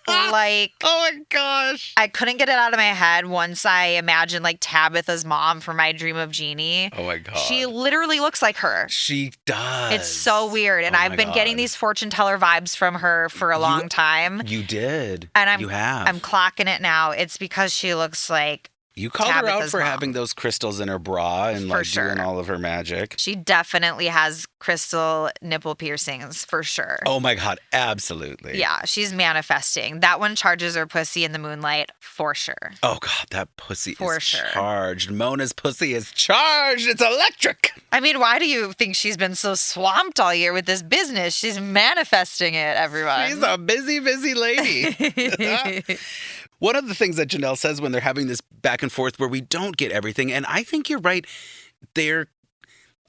Like, Oh my gosh. I couldn't get it out of my head once I imagined like Tabitha's mom from My Dream of Jeannie. Oh my God. She literally looks like her. She does. It's so weird. And Oh I've my been getting God. these fortune teller vibes from her for a long time. You did. And you have. I'm clocking it now. It's because she looks like You called her out Tabitha's for mom. having those crystals in her bra and For like sure. doing all of her magic. she definitely has crystal nipple piercings for sure. Oh my God, absolutely. Yeah, she's manifesting. That one charges her pussy in the moonlight for sure. Oh God, that pussy For is sure. charged. Mona's pussy is charged. It's electric. I mean, why do you think she's been so swamped all year with this business? She's manifesting it, everyone. She's a busy, busy lady. One of the things that Janelle says when they're having this back and forth where we don't get everything, and I think you're right,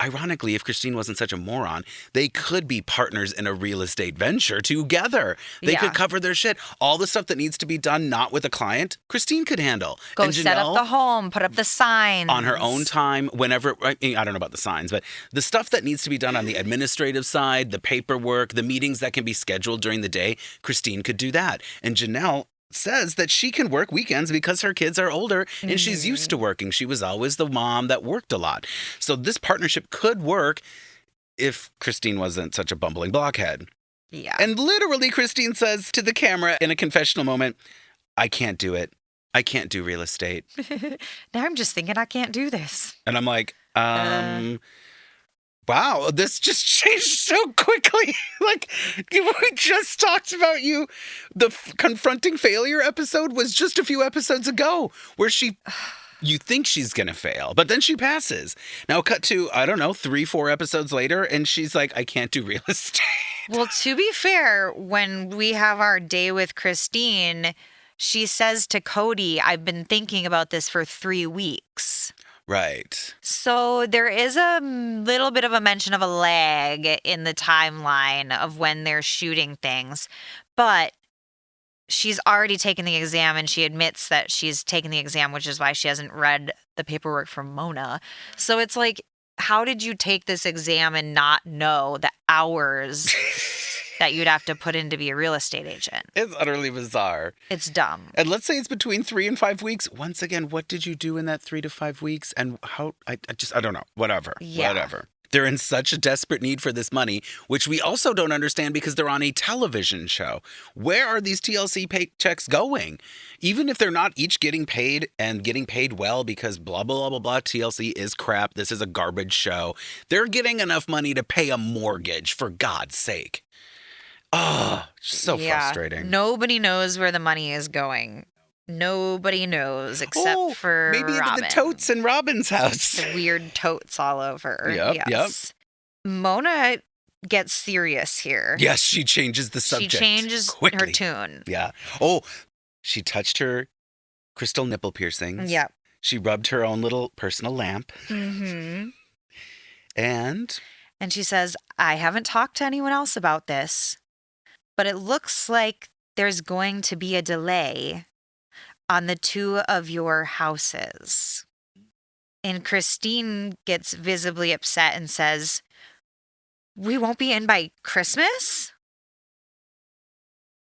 ironically, if Christine wasn't such a moron, they could be partners in a real estate venture together. They could cover their shit. All the stuff that needs to be done, not with a client, Christine could handle. Go And set up Janelle, the home, put up the signs. on her own time, whenever, I don't know about the signs, but the stuff that needs to be done on the administrative side, the paperwork, the meetings that can be scheduled during the day, Christine could do that. And Janelle says that she can work weekends because her kids are older and she's used to working. She was always the mom that worked a lot. So this partnership could work if Christine wasn't such a bumbling blockhead. Yeah. And literally Christine says to the camera in a confessional moment, I can't do it. I can't do real estate. Now I'm just thinking I can't do this. And I'm like, wow, this just changed so quickly. Like, we just talked about you. The confronting failure episode was just a few episodes ago where you think she's going to fail, but then she passes. Now cut to, 3-4 episodes later, and she's like, I can't do real estate. Well, to be fair, when we have our day with Christine, she says to Kody, I've been thinking about this for 3 weeks. Right. So there is a little bit of a mention of a lag in the timeline of when they're shooting things, but she's already taken the exam and she admits that she's taken the exam, which is why she hasn't read the paperwork from Mona. So it's like, how did you take this exam and not know the hours that you'd have to put in to be a real estate agent. It's utterly bizarre. It's dumb. And let's say it's between 3 and 5 weeks. Once again, what did you do in that 3 to 5 weeks? And how, I don't know. Whatever. They're in such a desperate need for this money, which we also don't understand because they're on a television show. Where are these TLC paychecks going? Even if they're not each getting paid and getting paid well because blah, blah, blah, blah, TLC is crap. This is a garbage show. They're getting enough money to pay a mortgage, for God's sake. Oh, so frustrating. Nobody knows where the money is going. Nobody knows except for maybe Robyn. into the totes in Robyn's house. The weird totes all over. Yep. Mona gets serious here. Yes, she changes the subject. She changes quickly. her tune. Yeah. Oh, she touched her crystal nipple piercings. Yep. She rubbed her own little personal lamp. Mm-hmm. And she says, I haven't talked to anyone else about this, but it looks like there's going to be a delay on the 2 of your houses. And Christine gets visibly upset and says, we won't be in by Christmas?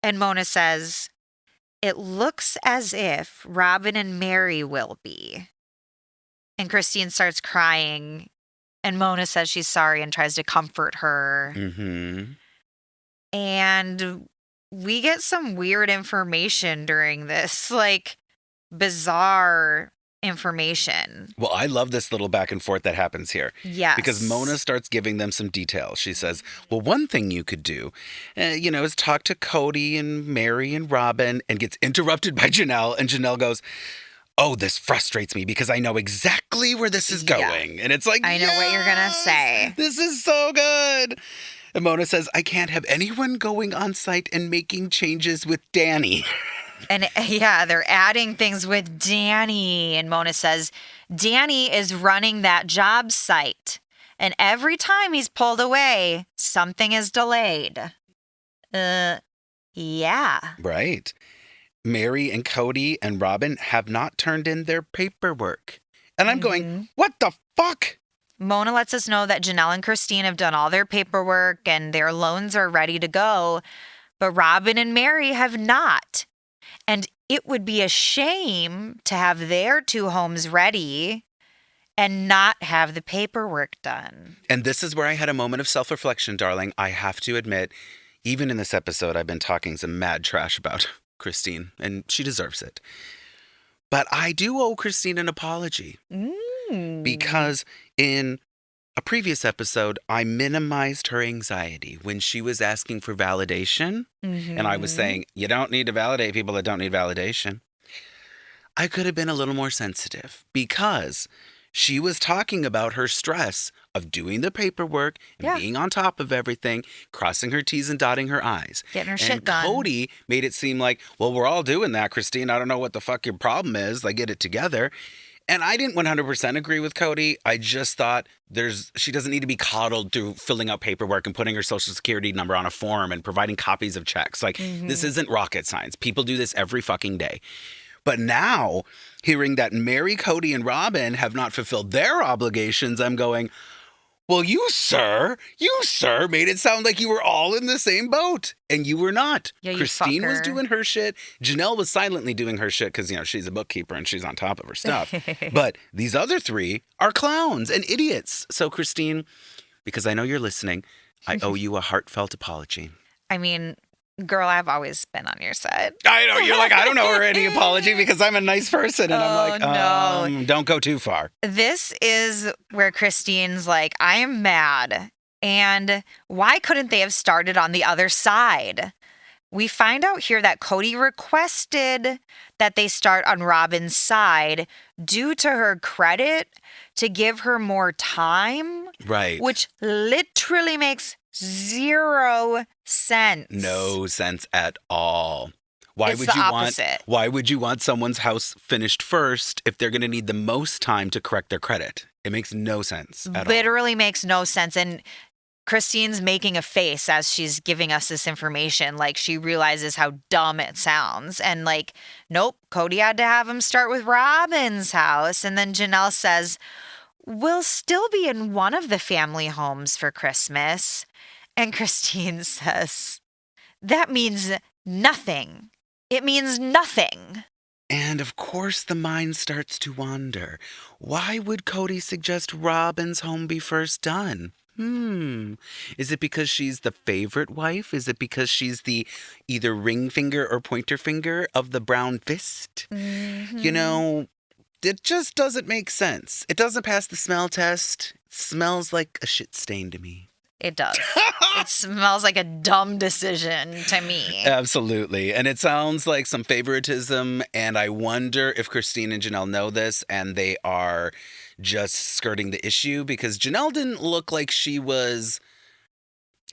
And Mona says, it looks as if Robyn and Meri will be. And Christine starts crying, and Mona says she's sorry and tries to comfort her. Mm-hmm. And we get some weird information during this, like bizarre information. Well, I love this little back and forth that happens here. Yes. Because Mona starts giving them some details. She says, well, one thing you could do, is talk to Kody and Meri and Robyn, and gets interrupted by Janelle. And Janelle goes, oh, this frustrates me because I know exactly where this is going. And it's like, I know what you're going to say. This is so good. And Mona says, I can't have anyone going on site and making changes with Danny. And they're adding things with Danny. And Mona says, Danny is running that job site. And every time he's pulled away, something is delayed. Yeah. Right. Meri and Kody and Robyn have not turned in their paperwork. And I'm going, what the fuck? Mona lets us know that Janelle and Christine have done all their paperwork and their loans are ready to go, but Robyn and Meri have not. And it would be a shame to have their 2 homes ready and not have the paperwork done. And this is where I had a moment of self-reflection, darling. I have to admit, even in this episode, I've been talking some mad trash about Christine, and she deserves it. But I do owe Christine an apology. Because in a previous episode, I minimized her anxiety when she was asking for validation. And I was saying, you don't need to validate people that don't need validation. I could have been a little more sensitive because she was talking about her stress of doing the paperwork and being on top of everything, crossing her T's and dotting her I's. Getting her shit done. Kody made it seem like, well, we're all doing that, Christine. I don't know what the fuck your problem is. Like, get it together. And I didn't 100% agree with Kody. I just thought she doesn't need to be coddled through filling out paperwork and putting her social security number on a form and providing copies of checks. Like, this isn't rocket science. People do this every fucking day. But now, hearing that Meri, Kody, and Robyn have not fulfilled their obligations, I'm going, well, you, sir, made it sound like you were all in the same boat. And you were not. Yeah, you Christine was fucker. doing her shit. Janelle was silently doing her shit because, she's a bookkeeper and she's on top of her stuff. But these other 3 are clowns and idiots. So, Christine, because I know you're listening, I owe you a heartfelt apology. I mean, girl, I've always been on your side. I know. You're like, I don't owe her any apology because I'm a nice person. And I'm like, no. Don't go too far. This is where Christine's like, I am mad. And why couldn't they have started on the other side? We find out here that Kody requested that they start on Robyn's side due to her credit to give her more time. Right. Which literally makes 0 sense. No sense at all. Why It's would the you opposite. Why would you want someone's house finished first if they're going to need the most time to correct their credit? It makes no sense at all. Literally makes no sense. And Christine's making a face as she's giving us this information. Like, she realizes how dumb it sounds. And like, nope, Kody had to have him start with Robyn's house. And then Janelle says, we'll still be in one of the family homes for Christmas. And Christine says, that means nothing. It means nothing. And of course, the mind starts to wander. Why would Kody suggest Robyn's home be first done? Is it because she's the favorite wife? Is it because she's the either ring finger or pointer finger of the brown fist? You know, it just doesn't make sense. It doesn't pass the smell test. It smells like a shit stain to me. It does. It smells like a dumb decision to me. Absolutely. And it sounds like some favoritism. And I wonder if Christine and Janelle know this and they are just skirting the issue, because Janelle didn't look like she was,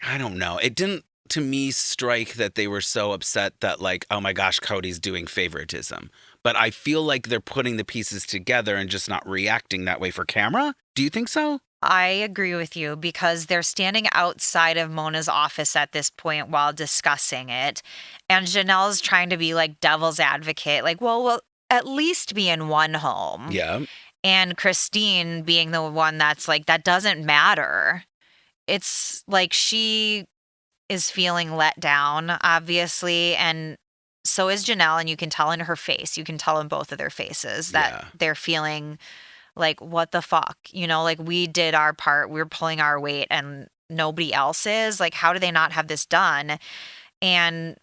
I don't know. It didn't, to me, strike that they were so upset that, like, oh my gosh, Kody's doing favoritism. But I feel like they're putting the pieces together and just not reacting that way for camera. Do you think so? I agree with you, because they're standing outside of Mona's office at this point while discussing it. And Janelle's trying to be like devil's advocate, like, well, we'll at least be in one home. Yeah. And Christine being the one that's like, that doesn't matter. It's like she is feeling let down, obviously. And so is Janelle. And you can tell in her face, you can tell in both of their faces that they're feeling like, what the fuck? You know, like, we did our part. We're pulling our weight and nobody else is. Like, how do they not have this done? And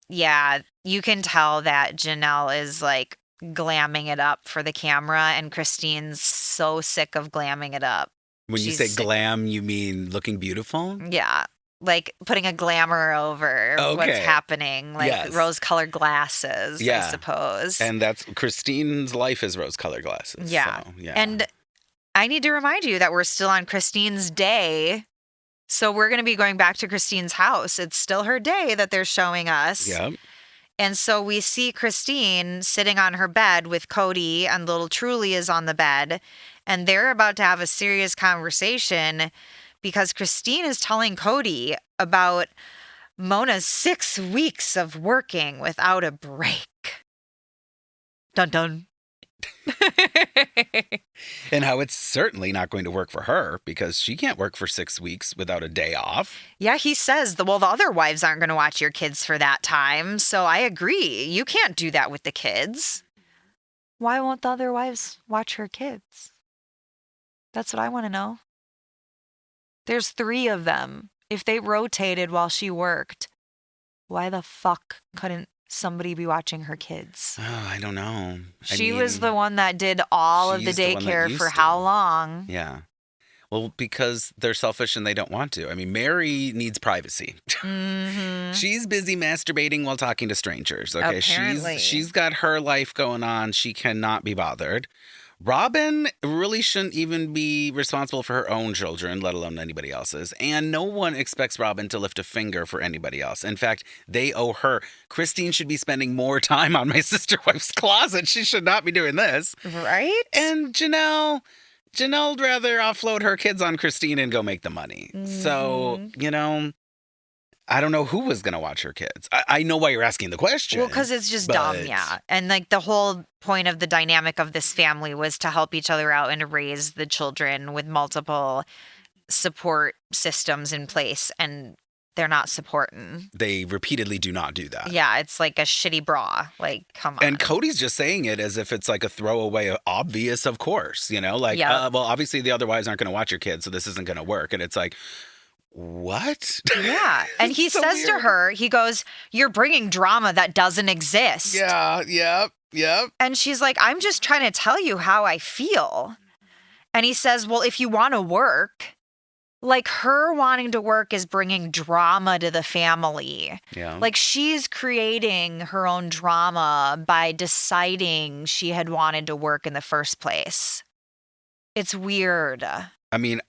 yeah, you can tell that Janelle is like glamming it up for the camera, and Christine's so sick of glamming it up. When you say glam, you mean looking beautiful? Yeah. Like putting a glamour over what's happening, like rose-colored glasses, I suppose. And that's Christine's life is rose-colored glasses. Yeah. So, yeah. And I need to remind you that we're still on Christine's day. So we're going to be going back to Christine's house. It's still her day that they're showing us. Yeah. And so we see Christine sitting on her bed with Kody, and little Truly is on the bed. And they're about to have a serious conversation, because Christine is telling Kody about Mona's 6 weeks of working without a break. Dun dun. And how it's certainly not going to work for her, because she can't work for 6 weeks without a day off. Yeah, he says, well, the other wives aren't going to watch your kids for that time. So I agree. You can't do that with the kids. Why won't the other wives watch her kids? That's what I want to know. There's 3 of them. If they rotated while she worked, why the fuck couldn't somebody be watching her kids? Oh, I don't know. She was the one that did all of the daycare for how long? Yeah. Well, because they're selfish and they don't want to. I mean, Meri needs privacy. Mm-hmm. She's busy masturbating while talking to strangers. Okay, Apparently. she's got her life going on. She cannot be bothered. Robyn really shouldn't even be responsible for her own children, let alone anybody else's. And no one expects Robyn to lift a finger for anybody else. In fact, they owe her. Christine should be spending more time on my sister wife's closet. She should not be doing this. Right? And Janelle'd rather offload her kids on Christine and go make the money. So, you know, I don't know who was going to watch her kids. I know why you're asking the question. Well, because it's just dumb, yeah. And like the whole point of the dynamic of this family was to help each other out and to raise the children with multiple support systems in place. And they're not supporting. They repeatedly do not do that. Yeah, it's like a shitty bra. Like, come on. And Kody's just saying it as if it's like a throwaway, obvious, of course. You know, like, well, obviously the other wives aren't going to watch your kids, so this isn't going to work. And it's like, what? Yeah. And he so says weird. to her, he goes, you're bringing drama that doesn't exist. Yeah, yep. And she's like, I'm just trying to tell you how I feel. And he says, well, if you want to work, like her wanting to work is bringing drama to the family. Yeah. Like she's creating her own drama by deciding she had wanted to work in the first place. It's weird. I mean,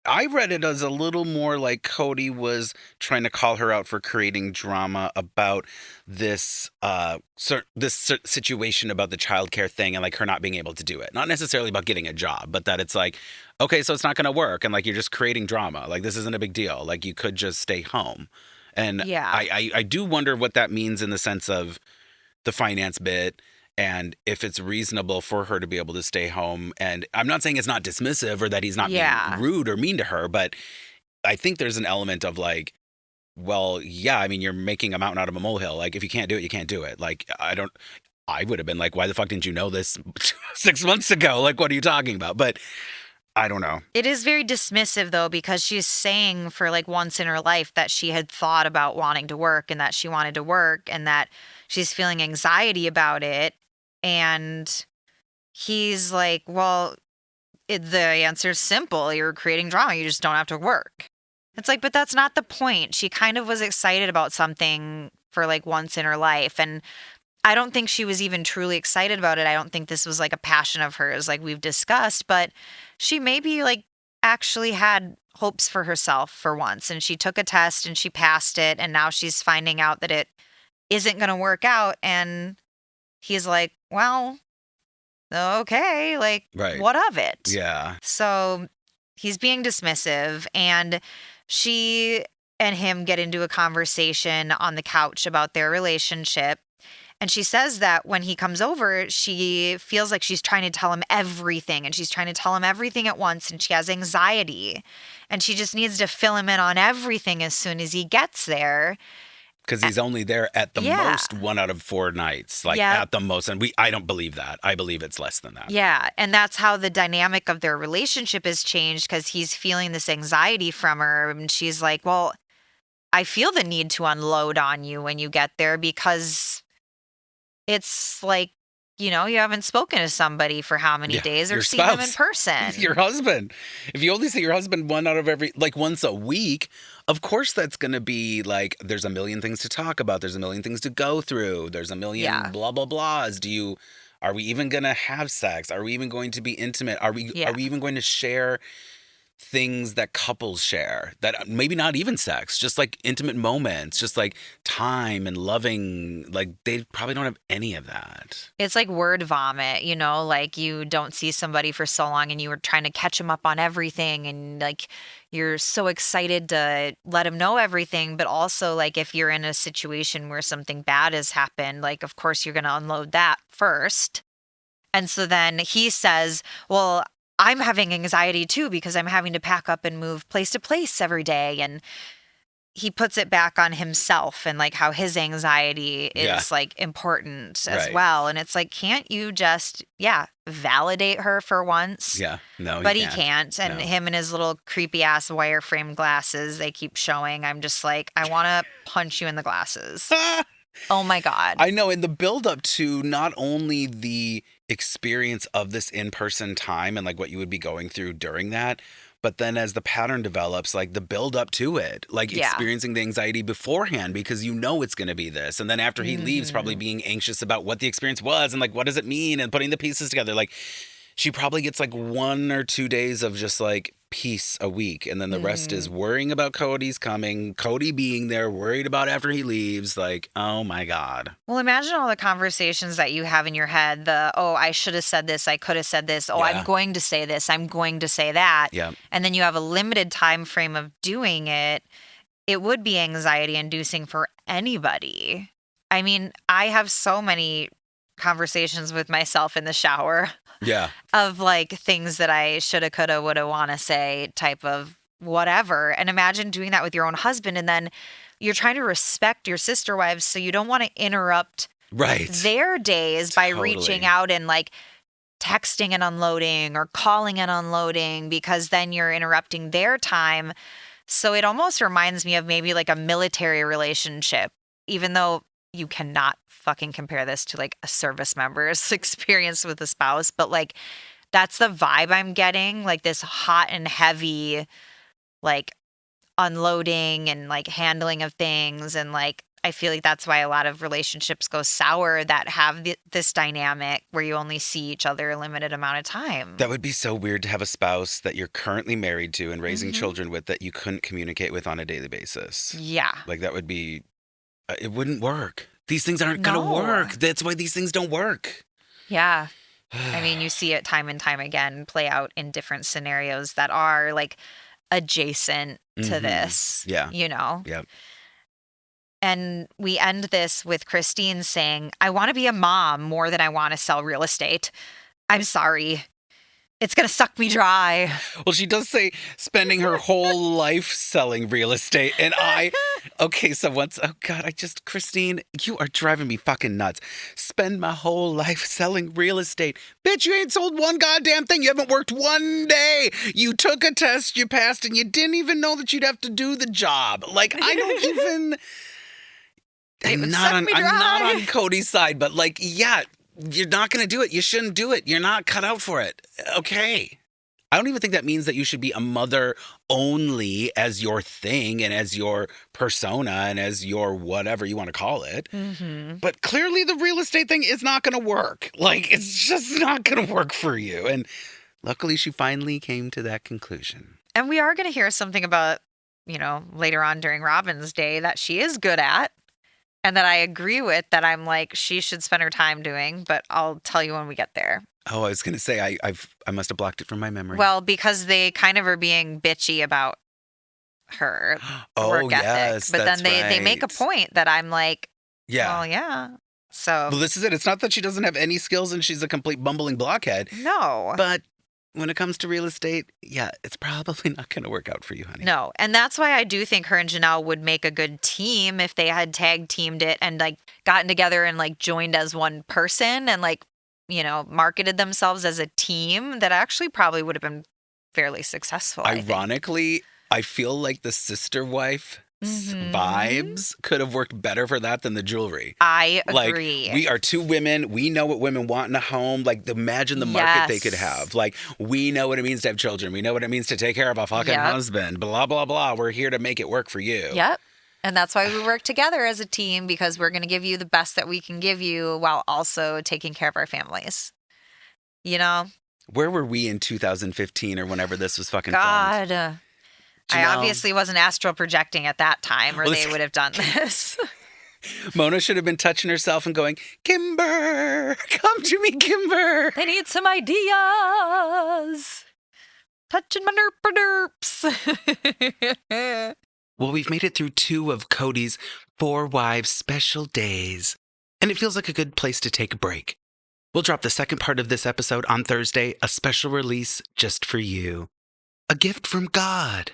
I read it as a little more like Kody was trying to call her out for creating drama about this situation about the childcare thing and like her not being able to do it. Not necessarily about getting a job, but that it's like, okay, so it's not going to work. And like, you're just creating drama. Like, this isn't a big deal. Like, you could just stay home. And yeah. I do wonder what that means in the sense of the finance bit. And if it's reasonable for her to be able to stay home. And I'm not saying it's not dismissive or that he's not being rude or mean to her, but I think there's an element of like, well, yeah, I mean, you're making a mountain out of a molehill. Like, if you can't do it, you can't do it. Like, I would have been like, why the fuck didn't you know this 6 months ago? Like, what are you talking about? But I don't know. It is very dismissive, though, because she's saying for like once in her life that she had thought about wanting to work and that she wanted to work and that she's feeling anxiety about it. And he's like, well, the answer's simple. You're creating drama. You just don't have to work. It's like, but that's not the point. She kind of was excited about something for like once in her life. And I don't think she was even truly excited about it. I don't think this was like a passion of hers, like we've discussed, but she maybe like actually had hopes for herself for once. And she took a test and she passed it. And now she's finding out that it isn't going to work out. And he's like, well, okay, like, Right. what of it? Yeah. So he's being dismissive, and she and him get into a conversation on the couch about their relationship. And she says that when he comes over, she feels like she's trying to tell him everything, and she's trying to tell him everything at once, and she has anxiety, and she just needs to fill him in on everything as soon as he gets there. Because he's only there at the Yeah. most 1 out of 4 nights, like Yeah. at the most. And I don't believe that. I believe it's less than that. Yeah, and that's how the dynamic of their relationship has changed, because he's feeling this anxiety from her, and she's like, well, I feel the need to unload on you when you get there, because it's like, you know, you haven't spoken to somebody for how many Yeah, days or your seen them in spouse. person. Your husband. If you only see your husband 1 out of every, like once a week, of course that's going to be like, there's a million things to talk about. There's a million things to go through. There's a million Yeah. blah, blah, blahs. Are we even going to have sex? Are we even going to be intimate? Are we even going to share things that couples share, that maybe not even sex, just like intimate moments, just like time and loving? Like, they probably don't have any of that. It's like word vomit, you know, like you don't see somebody for so long and you were trying to catch them up on everything, and like you're so excited to let them know everything. But also, like, if you're in a situation where something bad has happened, like, of course, you're going to unload that first. And so then he says, well, I'm having anxiety too, because I'm having to pack up and move place to place every day. And he puts it back on himself and like how his anxiety is Yeah. like important as Right. well. And it's like, can't you just, validate her for once? Yeah. No, But he can't. And No. him and his little creepy ass wireframe glasses, they keep showing. I'm just like, I want to punch you in the glasses. Oh my God. I know. And the build up to not only the experience of this in-person time and like what you would be going through during that, but then as the pattern develops, like the build up to it, like Yeah. experiencing the anxiety beforehand because you know it's going to be this. And then after he leaves, probably being anxious about what the experience was and like, what does it mean, and putting the pieces together. Like, she probably gets like 1 or 2 days of just like peace a week. And then the rest is worrying about Kody's coming, Kody being there, worried about after he leaves. Like, oh my God. Well, imagine all the conversations that you have in your head. I should have said this. I could have said this. Oh, Yeah. I'm going to say this. I'm going to say that. Yeah. And then you have a limited time frame of doing it. It would be anxiety inducing for anybody. I mean, I have so many conversations with myself in the shower Yeah. of like things that I shoulda, coulda, woulda, wanna say type of whatever. And imagine doing that with your own husband, and then you're trying to respect your sister wives, so you don't want to interrupt Right. their days by reaching Totally. out and like texting and unloading or calling and unloading, because then you're interrupting their time. So it almost reminds me of maybe like a military relationship, even though you cannot fucking compare this to like a service member's experience with a spouse. But like, that's the vibe I'm getting, like this hot and heavy, like unloading and like handling of things. And like, I feel like that's why a lot of relationships go sour that have this dynamic where you only see each other a limited amount of time. That would be so weird to have a spouse that you're currently married to and raising Mm-hmm. children with that you couldn't communicate with on a daily basis. Yeah. Like, that would be, it wouldn't work. These things aren't going No. to work. That's why these things don't work. Yeah. I mean, you see it time and time again play out in different scenarios that are like adjacent to Mhm. this. Yeah. You know? Yep. And we end this with Christine saying, I want to be a mom more than I want to sell real estate. I'm sorry. It's going to suck me dry. Well, she does say spending her whole life selling real estate. And Okay, so oh God, Christine, you are driving me fucking nuts. Spend my whole life selling real estate. Bitch, you ain't sold one goddamn thing. You haven't worked one day. You took a test, you passed, and you didn't even know that you'd have to do the job. Like, I don't even... I'm not on Kody's side, but like, yeah, you're not going to do it. You shouldn't do it. You're not cut out for it. Okay. I don't even think that means that you should be a mother only as your thing and as your persona and as your whatever you want to call it. Mm-hmm. But clearly the real estate thing is not going to work. Like, it's just not going to work for you. And luckily she finally came to that conclusion. And we are going to hear something about, later on during Robyn's day that she is good at. And that I agree with, that I'm like, she should spend her time doing, but I'll tell you when we get there. Oh, I was going to say, I must have blocked it from my memory. Well, because they kind of are being bitchy about her work ethic. Yes, but that's then they make a point that I'm like, yeah. well, yeah. So. Well, this is it. It's not that she doesn't have any skills and she's a complete bumbling blockhead. No. But when it comes to real estate, yeah, it's probably not going to work out for you, honey. No. And that's why I do think her and Janelle would make a good team if they had tag teamed it and like gotten together and like joined as one person and like, marketed themselves as a team. That actually probably would have been fairly successful. Ironically, I feel like the sister wife vibes could have worked better for that than the jewelry. I agree. Like, we are two women. We know what women want in a home. Like, imagine the market they could have. Like, we know what it means to have children. We know what it means to take care of a fucking husband. Blah, blah, blah. We're here to make it work for you. Yep. And that's why we work together as a team, because we're going to give you the best that we can give you while also taking care of our families. Where were we in 2015 or whenever this was fucking filmed? Janelle. I obviously wasn't astral projecting at that time, or they would have done this. Mona should have been touching herself and going, Kimber, come to me, Kimber. They need some ideas. Touching my derps. Well, we've made it through 2 of Kody's 4 Wives special days, and it feels like a good place to take a break. We'll drop the second part of this episode on Thursday, a special release just for you. A gift from God.